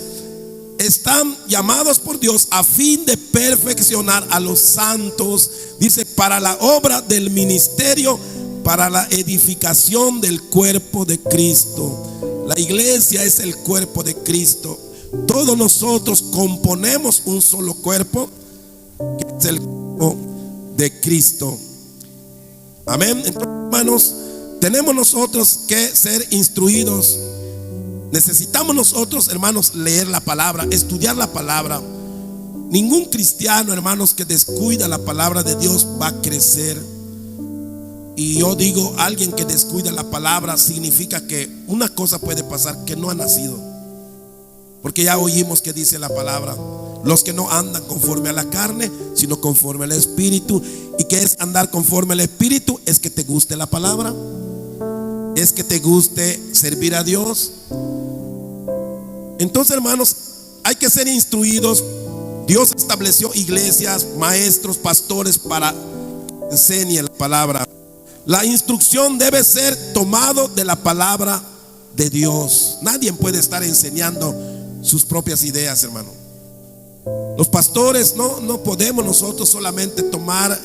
están llamados por Dios a fin de perfeccionar a los santos. Dice: para la obra del ministerio, para la edificación del cuerpo de Cristo. La iglesia es el cuerpo de Cristo. Todos nosotros componemos un solo cuerpo, que es el cuerpo de Cristo. Amén. Entonces, hermanos, tenemos nosotros que ser instruidos. Necesitamos nosotros, hermanos, leer la palabra, estudiar la palabra. Ningún cristiano, hermanos, que descuida la palabra de Dios va a crecer. Y yo digo, alguien que descuida la palabra significa que una cosa puede pasar, que no ha nacido. Porque ya oímos que dice la palabra: los que no andan conforme a la carne, sino conforme al Espíritu. ¿Y qué es andar conforme al Espíritu? Es que te guste la palabra, es que te guste servir a Dios. Entonces, hermanos, hay que ser instruidos. Dios estableció iglesias, maestros, pastores para que enseñen la palabra. La instrucción debe ser tomado de la palabra de Dios. Nadie puede estar enseñando sus propias ideas, hermano. Los pastores no podemos nosotros solamente tomar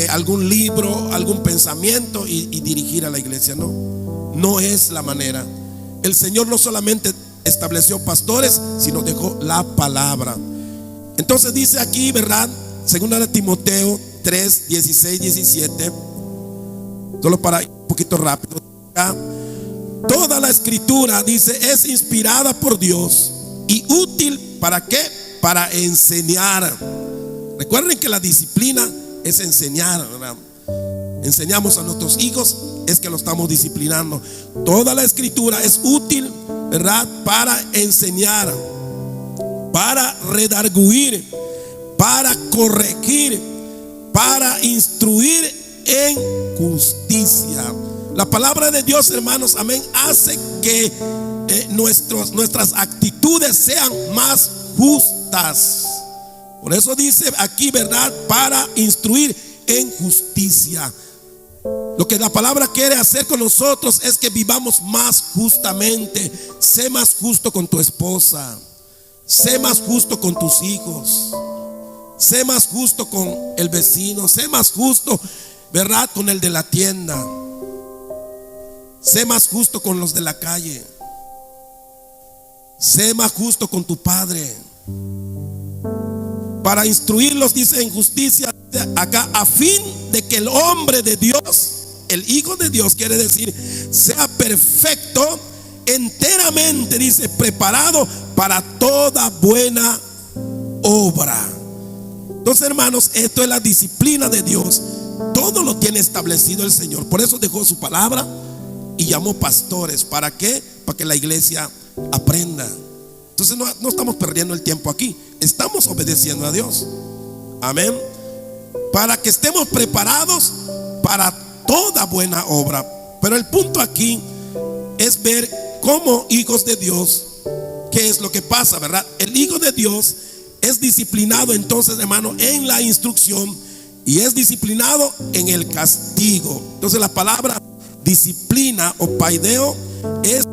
algún libro, algún pensamiento y dirigir a la iglesia. No es la manera. El Señor no solamente estableció pastores, sino dejó la palabra. Entonces dice aquí, ¿verdad? Segunda de Timoteo 3, 16, 17. Solo para ir un poquito rápido. Toda la escritura, dice, es inspirada por Dios y útil ¿para qué? Para enseñar. Recuerden que la disciplina es enseñar, ¿verdad? Enseñamos a nuestros hijos, es que lo estamos disciplinando. Toda la escritura es útil, ¿verdad? Para enseñar, para redarguir, para corregir, para instruir en justicia. La palabra de Dios, hermanos, amén, hace que nuestras actitudes sean más justas. Por eso dice aquí, ¿verdad? Para instruir en justicia. Lo que la palabra quiere hacer con nosotros es que vivamos más justamente. Sé más justo con tu esposa, sé más justo con tus hijos, sé más justo con el vecino, sé más justo, ¿verdad?, con el de la tienda, sé más justo con los de la calle, sé más justo con tu padre. Para instruirlos, dice, en justicia acá, a fin de que el hombre de Dios, el Hijo de Dios, quiere decir, sea perfecto, enteramente, dice, preparado para toda buena obra. Entonces, hermanos, esto es la disciplina de Dios. Todo lo tiene establecido el Señor. Por eso dejó su palabra y llamó pastores. ¿Para qué? para que la iglesia aprenda. Entonces no estamos perdiendo el tiempo aquí, estamos obedeciendo a Dios. Amén. Para que estemos preparados para toda buena obra. Pero el punto aquí es ver cómo hijos de Dios, qué es lo que pasa, ¿verdad? El hijo de Dios es disciplinado entonces, hermano, en la instrucción, y es disciplinado en el castigo. Entonces la palabra disciplina o paideo es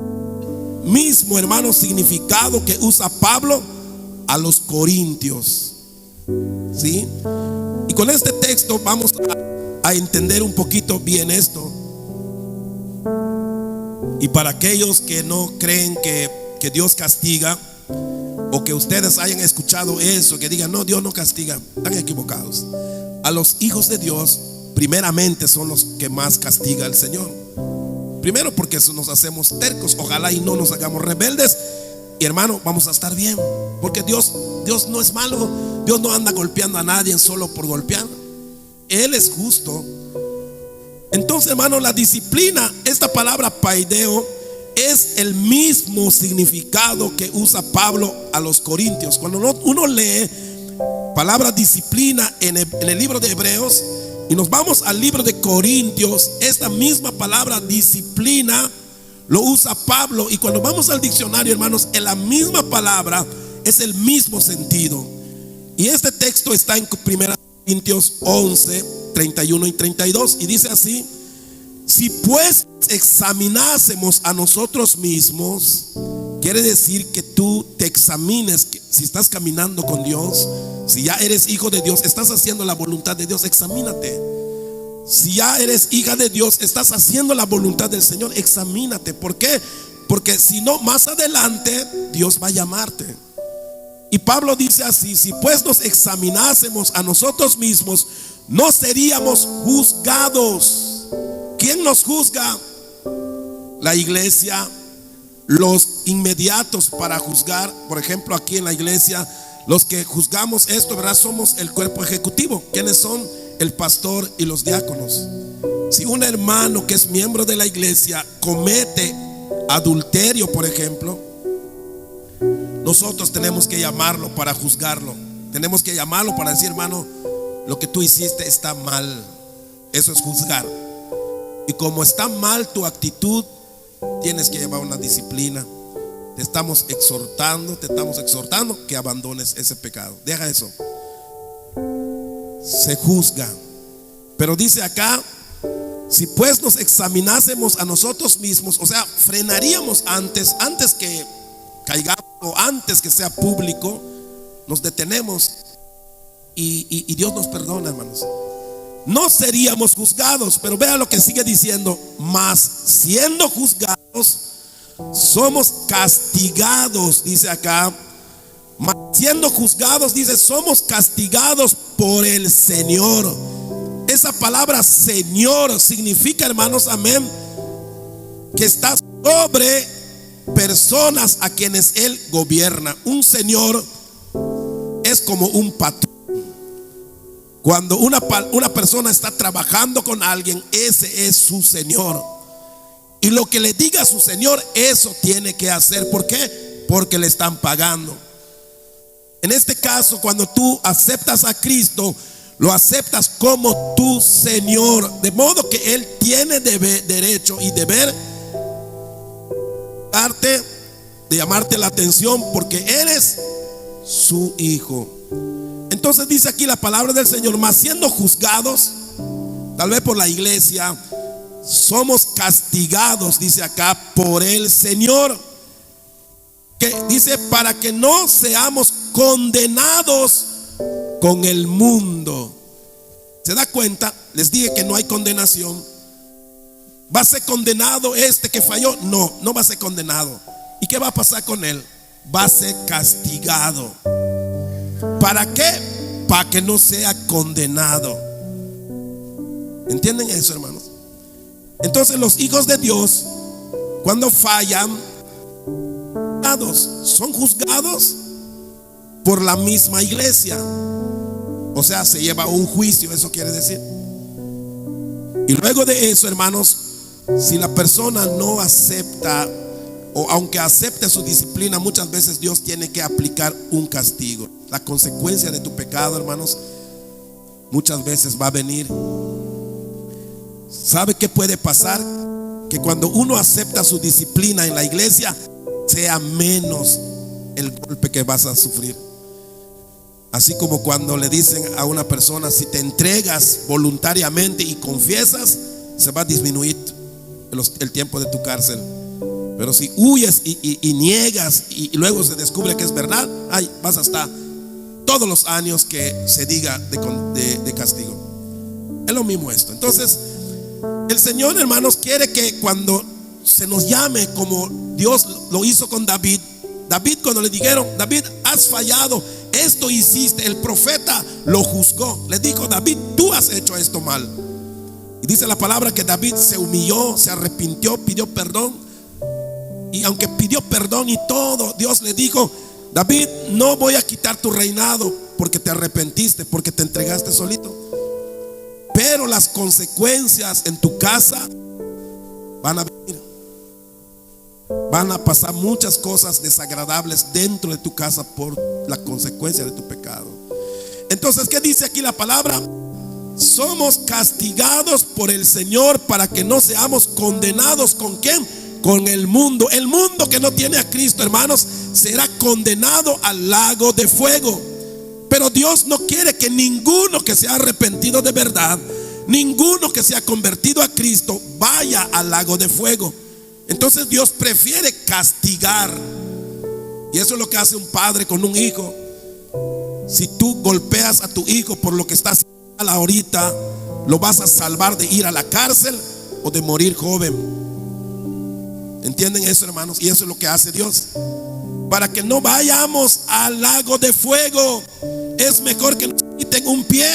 mismo, hermano, significado que usa Pablo a los corintios. ¿Sí? Y con este texto vamos a entender un poquito bien esto. Y para aquellos que no creen que Dios castiga, o que ustedes hayan escuchado eso, que digan no, Dios no castiga, están equivocados. A los hijos de Dios primeramente son los que más castiga el Señor. Primero porque eso nos hacemos tercos. Ojalá y no nos hagamos rebeldes, y hermano, vamos a estar bien. Porque Dios no es malo. Dios no anda golpeando a nadie solo por golpear. Él es justo. Entonces, hermano, la disciplina, esta palabra paideo, es el mismo significado que usa Pablo a los corintios. Cuando uno lee palabra disciplina en el libro de Hebreos y nos vamos al libro de Corintios, esta misma palabra disciplina lo usa Pablo. Y cuando vamos al diccionario, hermanos, en la misma palabra es el mismo sentido. Y este texto está en 1 Corintios 11, 31 y 32, y dice así: si pues examinásemos a nosotros mismos, quiere decir que tú te examines, si estás caminando con Dios, si ya eres hijo de Dios, estás haciendo la voluntad de Dios, examínate. Si ya eres hija de Dios, estás haciendo la voluntad del Señor, examínate. ¿Por qué? Porque si no, más adelante Dios va a llamarte. Y Pablo dice así: si pues nos examinásemos a nosotros mismos, no seríamos juzgados. ¿Quién nos juzga? La iglesia, los inmediatos para juzgar. Por ejemplo, aquí en la iglesia, los que juzgamos esto, ¿verdad? Somos el cuerpo ejecutivo. ¿Quiénes son? El pastor y los diáconos. Si un hermano que es miembro de la iglesia comete adulterio, por ejemplo, nosotros tenemos que llamarlo para juzgarlo. Tenemos que llamarlo para decir: hermano, lo que tú hiciste está mal. Eso es juzgar. Y como está mal tu actitud, tienes que llevar una disciplina. Te estamos exhortando que abandones ese pecado. Deja eso. Se juzga. Pero dice acá: si pues nos examinásemos a nosotros mismos, o sea, frenaríamos antes que caigamos, o antes que sea público, nos detenemos y Dios nos perdona, hermanos. No seríamos juzgados. Pero vea lo que sigue diciendo: mas siendo juzgados, somos castigados. Dice acá: mas siendo juzgados, dice, somos castigados por el Señor. Esa palabra Señor significa, hermanos, amén, que está sobre personas a quienes Él gobierna. Un Señor es como un patrón. Cuando una persona está trabajando con alguien, ese es su Señor. Y lo que le diga a su Señor, eso tiene que hacer. ¿Por qué? Porque le están pagando. En este caso, cuando tú aceptas a Cristo, lo aceptas como tu Señor. De modo que Él tiene derecho y deber de llamarte la atención, porque eres su hijo. Entonces dice aquí la palabra del Señor: mas siendo juzgados, tal vez por la iglesia, somos castigados, dice acá, por el Señor. Que dice: para que no seamos condenados con el mundo. ¿Se da cuenta? Les dije que no hay condenación. ¿Va a ser condenado este que falló? No, no va a ser condenado. ¿Y qué va a pasar con él? Va a ser castigado. ¿Para qué? Para que no sea condenado. ¿Entienden eso, hermanos? Entonces los hijos de Dios, cuando fallan, son juzgados por la misma iglesia. O sea, se lleva un juicio, eso quiere decir. Y luego de eso, hermanos, si la persona no acepta o aunque acepte su disciplina, muchas veces Dios tiene que aplicar un castigo. La consecuencia de tu pecado, hermanos, muchas veces va a venir. ¿Sabe qué puede pasar? Que cuando uno acepta su disciplina en la iglesia, sea menos el golpe que vas a sufrir. Así como cuando le dicen a una persona: si te entregas voluntariamente y confiesas, se va a disminuir el tiempo de tu cárcel. Pero si huyes y niegas y luego se descubre que es verdad, ay, vas hasta todos los años que se diga de castigo. Es lo mismo esto. Entonces el Señor, hermanos, quiere que cuando se nos llame como Dios lo hizo con David. David, cuando le dijeron: David, has fallado, esto hiciste, el profeta lo juzgó. Le dijo: David, tú has hecho esto mal. Y dice la palabra que David se humilló, se arrepintió, pidió perdón. Y aunque pidió perdón y todo, Dios le dijo: David, no voy a quitar tu reinado porque te arrepentiste, porque te entregaste solito. Pero las consecuencias en tu casa van a venir. Van a pasar muchas cosas desagradables dentro de tu casa por la consecuencia de tu pecado. Entonces, ¿qué dice aquí la palabra? Somos castigados por el Señor para que no seamos condenados. ¿Con quién? Con el mundo. El mundo que no tiene a Cristo, hermanos, será condenado al lago de fuego. Pero Dios no quiere que ninguno que se ha arrepentido de verdad, ninguno que se ha convertido a Cristo, vaya al lago de fuego. Entonces Dios prefiere castigar. Y eso es lo que hace un padre con un hijo. Si tú golpeas a tu hijo por lo que está haciendo ahorita, ¿lo vas a salvar de ir a la cárcel o de morir joven? ¿Entienden eso, hermanos? Y eso es lo que hace Dios, para que no vayamos al lago de fuego. Es mejor que nos quiten un pie,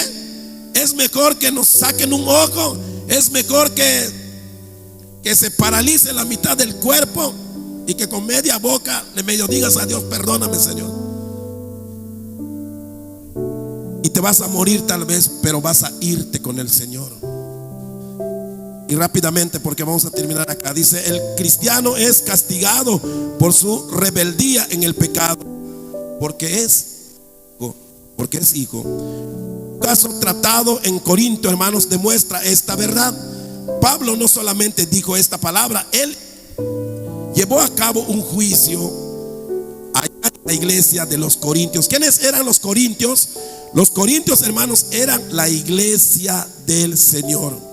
es mejor que nos saquen un ojo, es mejor que se paralice la mitad del cuerpo y que con media boca le medio digas a Dios: perdóname, Señor. Y te vas a morir tal vez, pero vas a irte con el Señor. Y rápidamente, porque vamos a terminar acá, dice: el cristiano es castigado por su rebeldía en el pecado, porque es hijo. Un caso tratado en Corinto, hermanos, demuestra esta verdad. Pablo no solamente dijo esta palabra, él llevó a cabo un juicio allá en la iglesia de los corintios. ¿Quiénes eran los corintios? Los corintios, hermanos, eran la iglesia del Señor.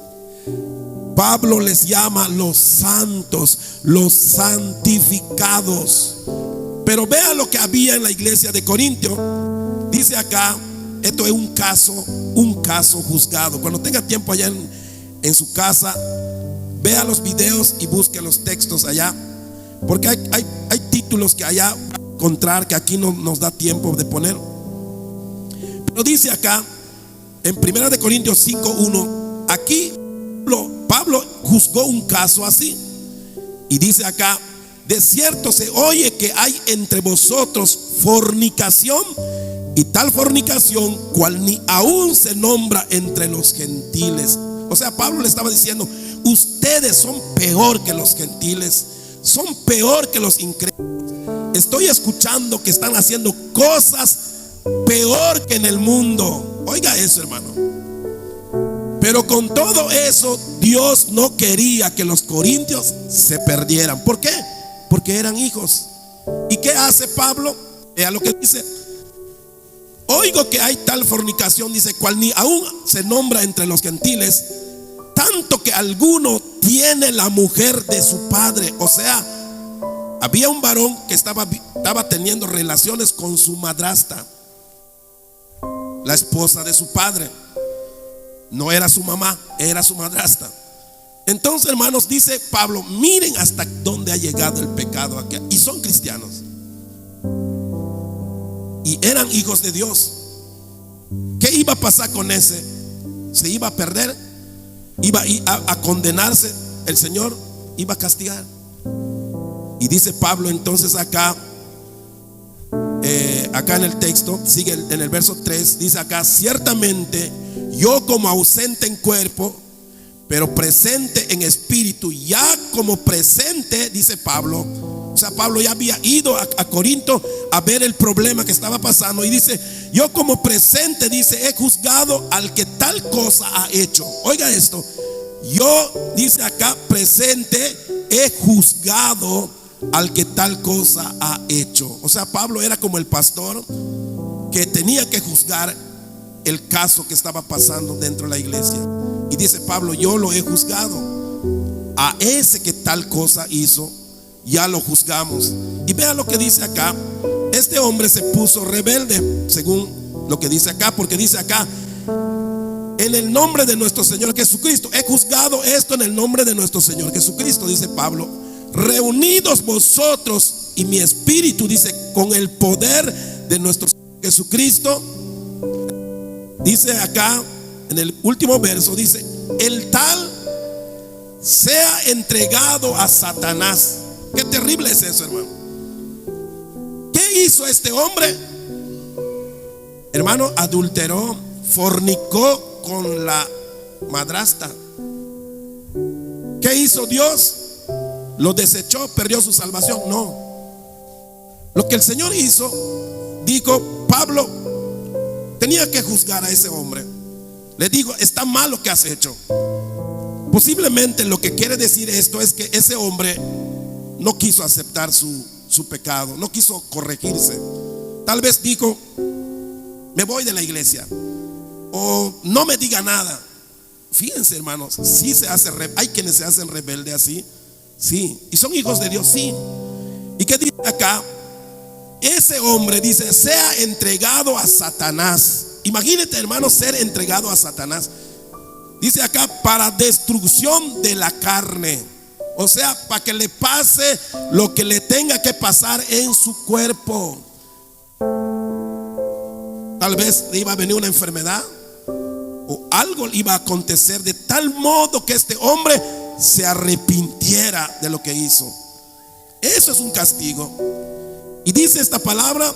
Pablo les llama los santos, los santificados. Pero vea lo que había en la iglesia de Corintio. Dice acá, esto es un caso juzgado. Cuando tenga tiempo allá en su casa, vea los videos y busque los textos allá, porque hay títulos que allá va a encontrar que aquí no nos da tiempo de poner. Pero dice acá en 1 Corintios 5:1, aquí Pablo juzgó un caso así. Y dice acá: de cierto se oye que hay entre vosotros fornicación, y tal fornicación cual ni aún se nombra entre los gentiles. O sea, Pablo le estaba diciendo: ustedes son peor que los gentiles, son peor que los incrédulos. Estoy escuchando que están haciendo cosas peor que en el mundo. Oiga eso, hermano. Pero con todo eso, Dios no quería que los corintios se perdieran. ¿Por qué? Porque eran hijos. ¿Y qué hace Pablo? Vea lo que dice: oigo que hay tal fornicación, dice, cual ni aún se nombra entre los gentiles, tanto que alguno tiene la mujer de su padre. O sea, había un varón que estaba teniendo relaciones con su madrastra, la esposa de su padre. No era su mamá, era su madrastra. Entonces, hermanos, dice Pablo: miren hasta dónde ha llegado el pecado aquí. Y son cristianos y eran hijos de Dios. ¿Qué iba a pasar con ese? ¿Se iba a perder? ¿Iba a condenarse? El Señor iba a castigar. Y dice Pablo entonces acá en el texto, sigue en el verso 3, dice acá: ciertamente yo como ausente en cuerpo, pero presente en espíritu, ya como presente, dice Pablo, O sea, Pablo ya había ido a Corinto a ver el problema que estaba pasando y dice: yo como presente, dice, he juzgado al que tal cosa ha hecho. Oiga esto, yo, dice acá, presente, he juzgado al que tal cosa ha hecho. O sea, Pablo era como el pastor que tenía que juzgar el caso que estaba pasando dentro de la iglesia. Y dice Pablo: yo lo he juzgado, a ese que tal cosa hizo, ya lo juzgamos. Y vea lo que dice acá: este hombre se puso rebelde, según lo que dice acá, porque dice acá: en el nombre de nuestro Señor Jesucristo, he juzgado esto en el nombre de nuestro Señor Jesucristo, dice Pablo. Reunidos vosotros y mi espíritu, dice, con el poder de nuestro Señor Jesucristo. Dice acá en el último verso, dice: el tal sea entregado a Satanás. Qué terrible es eso, hermano. ¿Qué hizo este hombre? Hermano, adulteró, fornicó con la madrastra. ¿Qué hizo Dios? ¿Lo desechó? ¿Perdió su salvación? No. Lo que el Señor hizo, dijo: Pablo, tenía que juzgar a ese hombre. Le digo: está mal lo que has hecho. Posiblemente lo que quiere decir esto es que ese hombre no quiso aceptar su pecado, no quiso corregirse. Tal vez dijo: me voy de la iglesia, o no me diga nada. Fíjense, hermanos, sí hay quienes se hacen rebelde así, sí, y son hijos de Dios, sí. ¿Y qué dice acá? Ese hombre, dice, sea entregado a Satanás. Imagínate, hermano, ser entregado a Satanás. Dice acá: para destrucción de la carne. O sea, para que le pase lo que le tenga que pasar en su cuerpo. Tal vez le iba a venir una enfermedad, o algo le iba a acontecer de tal modo que este hombre se arrepintiera de lo que hizo. Eso es un castigo. Y dice esta palabra: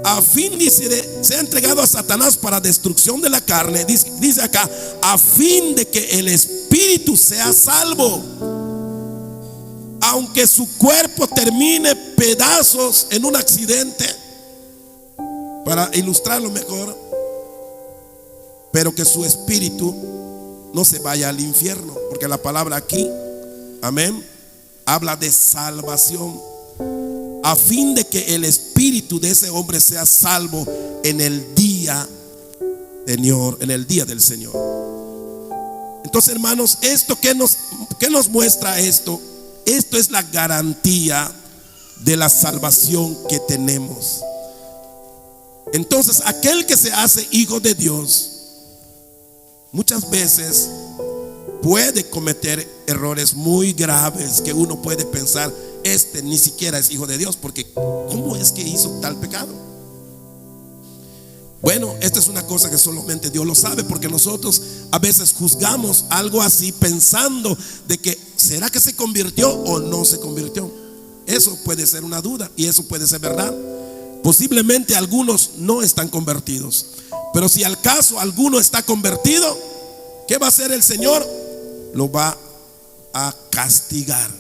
a fin, dice, sea entregado a Satanás para destrucción de la carne. Dice acá: a fin de que el espíritu sea salvo, aunque su cuerpo termine pedazos en un accidente. Para ilustrarlo mejor, pero que su espíritu no se vaya al infierno, porque la palabra aquí, amén, habla de salvación. A fin de que el espíritu de ese hombre sea salvo en el día del Señor. Entonces, hermanos, esto ¿qué nos muestra esto? Esto es la garantía de la salvación que tenemos. Entonces, aquel que se hace hijo de Dios muchas veces puede cometer errores muy graves que uno puede pensar: este ni siquiera es hijo de Dios, porque ¿cómo es que hizo tal pecado? Bueno, esta es una cosa que solamente Dios lo sabe, porque nosotros a veces juzgamos algo así pensando de que ¿será que se convirtió o no se convirtió? Eso puede ser una duda, y eso puede ser verdad. Posiblemente algunos no están convertidos, pero si al caso alguno está convertido, ¿qué va a hacer el Señor? Lo va a castigar.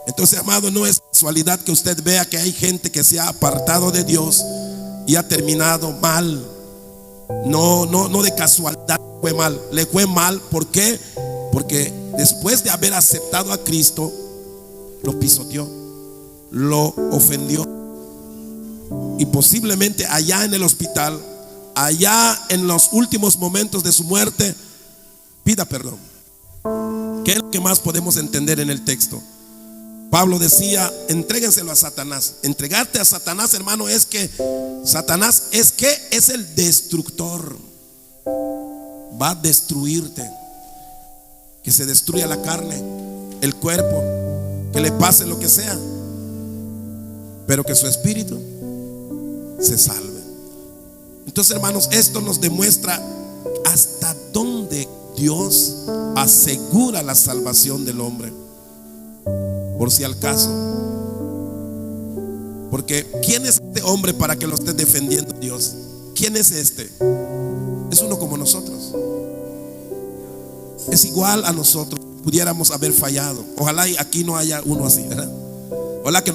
Entonces, amado, no es casualidad que usted vea que hay gente que se ha apartado de Dios y ha terminado mal. No de casualidad fue mal. Le fue mal, ¿por qué? Porque después de haber aceptado a Cristo, lo pisoteó, lo ofendió, y posiblemente allá en el hospital, allá en los últimos momentos de su muerte, pida perdón. ¿Qué es lo que más podemos entender en el texto? Pablo decía: entréguenselo a Satanás. Entregarte a Satanás, hermano, es que Satanás es el destructor. Va a destruirte. Que se destruya la carne, el cuerpo, que le pase lo que sea, pero que su espíritu se salve. Entonces, hermanos, esto nos demuestra hasta dónde Dios asegura la salvación del hombre, por si al caso. Porque ¿quién es este hombre para que lo esté defendiendo Dios? ¿Quién es este? Es uno como nosotros. Es igual a nosotros. Pudiéramos haber fallado. Ojalá y aquí no haya uno así, ¿verdad? Ojalá que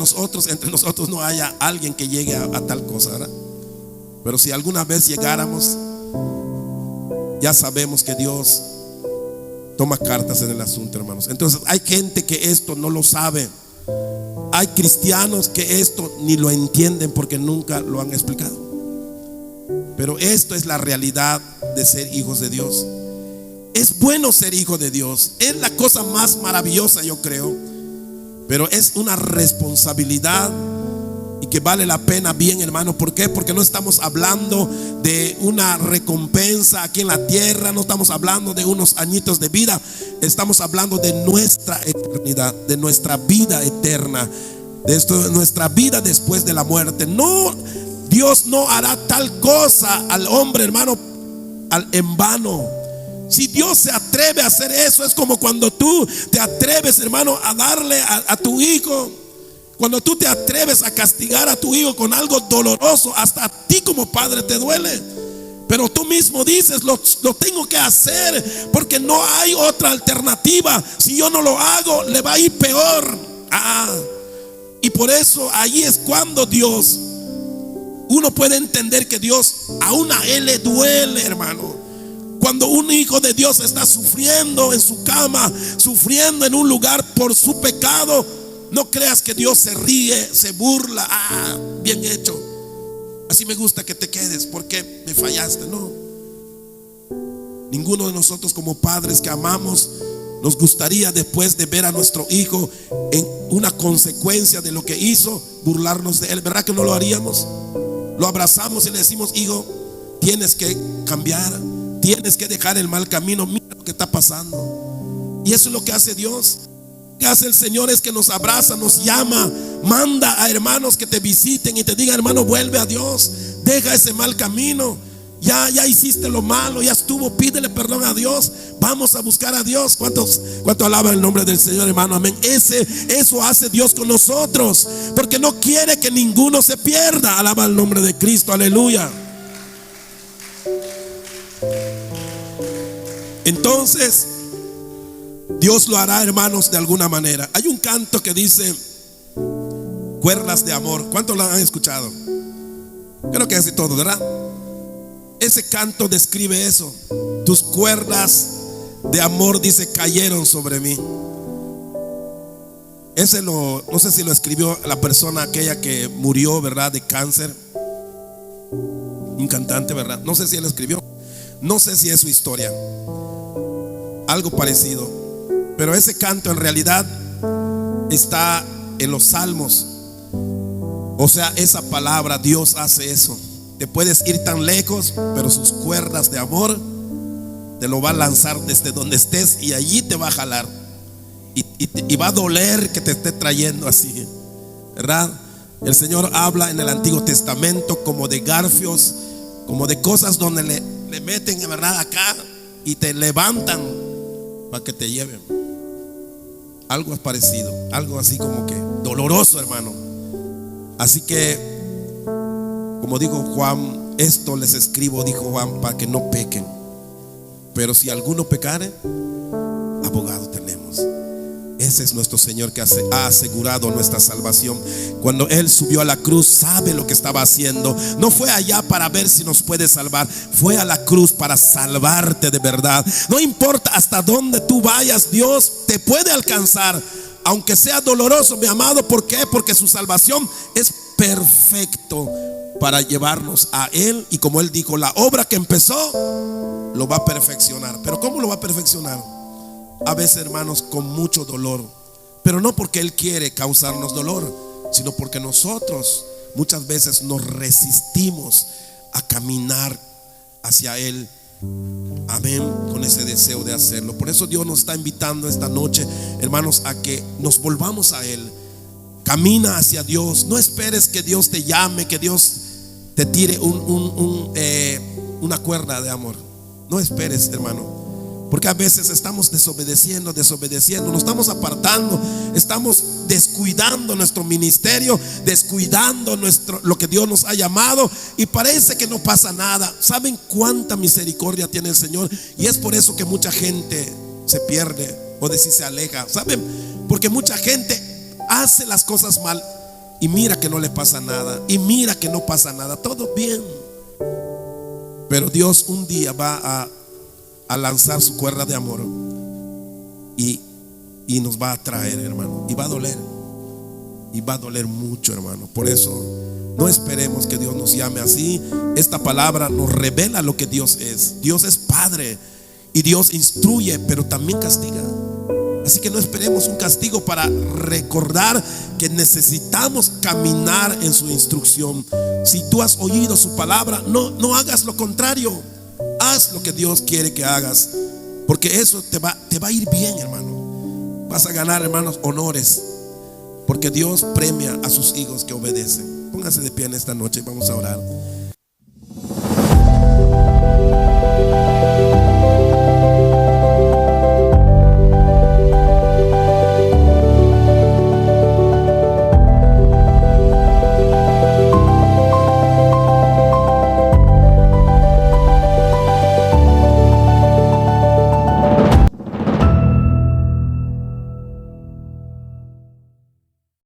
entre nosotros no haya alguien que llegue a tal cosa, ¿verdad? Pero si alguna vez llegáramos, ya sabemos que Dios toma cartas en el asunto, hermanos. Entonces hay gente que esto no lo sabe. Hay cristianos que esto ni lo entienden porque nunca lo han explicado. Pero esto es la realidad de ser hijos de Dios. Es bueno ser hijo de Dios. Es la cosa más maravillosa, yo creo. Pero es una responsabilidad y que vale la pena bien, hermano. ¿Por qué? Porque no estamos hablando de una recompensa aquí en la tierra. No estamos hablando de unos añitos de vida. Estamos hablando de nuestra eternidad, de nuestra vida eterna, de nuestra vida después de la muerte. No, Dios no hará tal cosa al hombre, hermano, en vano. Si Dios se atreve a hacer eso, es como cuando tú te atreves, hermano, a darle a tu hijo. Cuando tú te atreves a castigar a tu hijo con algo doloroso, hasta a ti como padre te duele. Pero tú mismo dices, lo tengo que hacer porque no hay otra alternativa. Si yo no lo hago, le va a ir peor. Y por eso ahí es cuando Dios, uno puede entender que Dios, aún a él le duele, hermano. Cuando un hijo de Dios está sufriendo en su cama, sufriendo en un lugar por su pecado, no creas que Dios se ríe, se burla. Bien hecho, así me gusta que te quedes porque me fallaste. No, ninguno de nosotros como padres que amamos nos gustaría, después de ver a nuestro hijo en una consecuencia de lo que hizo, burlarnos de él. ¿Verdad que no lo haríamos? Lo abrazamos y le decimos: hijo, tienes que cambiar, tienes que dejar el mal camino. Mira lo que está pasando. Y eso es lo que hace Dios. Lo que hace el Señor es que nos abraza, nos llama, manda a hermanos que te visiten y te digan: hermano, vuelve a Dios, deja ese mal camino. Ya hiciste lo malo, ya estuvo, pídele perdón a Dios. Vamos a buscar a Dios. ¿Cuánto alaban el nombre del Señor, hermano? Amén. Eso hace Dios con nosotros, porque no quiere que ninguno se pierda. Alaba el nombre de Cristo, aleluya. Entonces Dios lo hará, hermanos, de alguna manera. Hay un canto que dice cuerdas de amor. ¿Cuántos lo han escuchado? Creo que casi todos, ¿verdad? Ese canto describe eso. Tus cuerdas de amor, dice, cayeron sobre mí. No sé si lo escribió la persona aquella que murió, ¿verdad?, de cáncer. Un cantante, ¿verdad? No sé si él lo escribió. No sé si es su historia. Algo parecido. Pero ese canto en realidad está en los Salmos. O sea, esa palabra, Dios hace eso. Te puedes ir tan lejos, pero sus cuerdas de amor te lo va a lanzar desde donde estés y allí te va a jalar. Y va a doler que te esté trayendo así, ¿verdad? El Señor habla en el Antiguo Testamento como de garfios, como de cosas donde le meten, ¿verdad?, acá y te levantan para que te lleven. Algo parecido, algo así como que doloroso, hermano. Así que, como dijo Juan, esto les escribo, dijo Juan, para que no pequen. Pero si alguno pecare, abogado tenemos. Ese es nuestro Señor que ha asegurado nuestra salvación. Cuando Él subió a la cruz, sabe lo que estaba haciendo. No fue allá para ver si nos puede salvar, fue a la cruz para salvarte de verdad. No importa hasta dónde tú vayas, Dios te puede alcanzar, aunque sea doloroso, mi amado. ¿Por qué? Porque su salvación es perfecto para llevarnos a Él. Y como Él dijo, la obra que empezó lo va a perfeccionar. Pero ¿cómo lo va a perfeccionar? A veces, hermanos, con mucho dolor. Pero no porque Él quiere causarnos dolor, sino porque nosotros muchas veces nos resistimos a caminar hacia Él. Amén, con ese deseo de hacerlo. Por eso Dios nos está invitando esta noche, hermanos, a que nos volvamos a Él. Camina hacia Dios. No esperes que Dios te llame, que Dios te tire una cuerda de amor. No esperes, hermano, porque a veces estamos desobedeciendo, nos estamos apartando, estamos descuidando nuestro ministerio, descuidando lo que Dios nos ha llamado, y parece que no pasa nada. ¿Saben cuánta misericordia tiene el Señor? Y es por eso que mucha gente se pierde, o decir se aleja. ¿Saben? Porque mucha gente hace las cosas mal y mira que no le pasa nada, y mira que no pasa nada, todo bien. Pero Dios un día va a lanzar su cuerda de amor y nos va a traer, hermano, y va a doler mucho, hermano. Por eso no esperemos que Dios nos llame así. Esta palabra nos revela lo que Dios es. Dios es Padre y Dios instruye, pero también castiga. Así que no esperemos un castigo para recordar que necesitamos caminar en su instrucción. Si tú has oído su palabra, no hagas lo contrario. Haz lo que Dios quiere que hagas, porque eso te va a ir bien, hermano. Vas a ganar, hermanos, honores, porque Dios premia a sus hijos que obedecen. Pónganse de pie en esta noche y vamos a orar.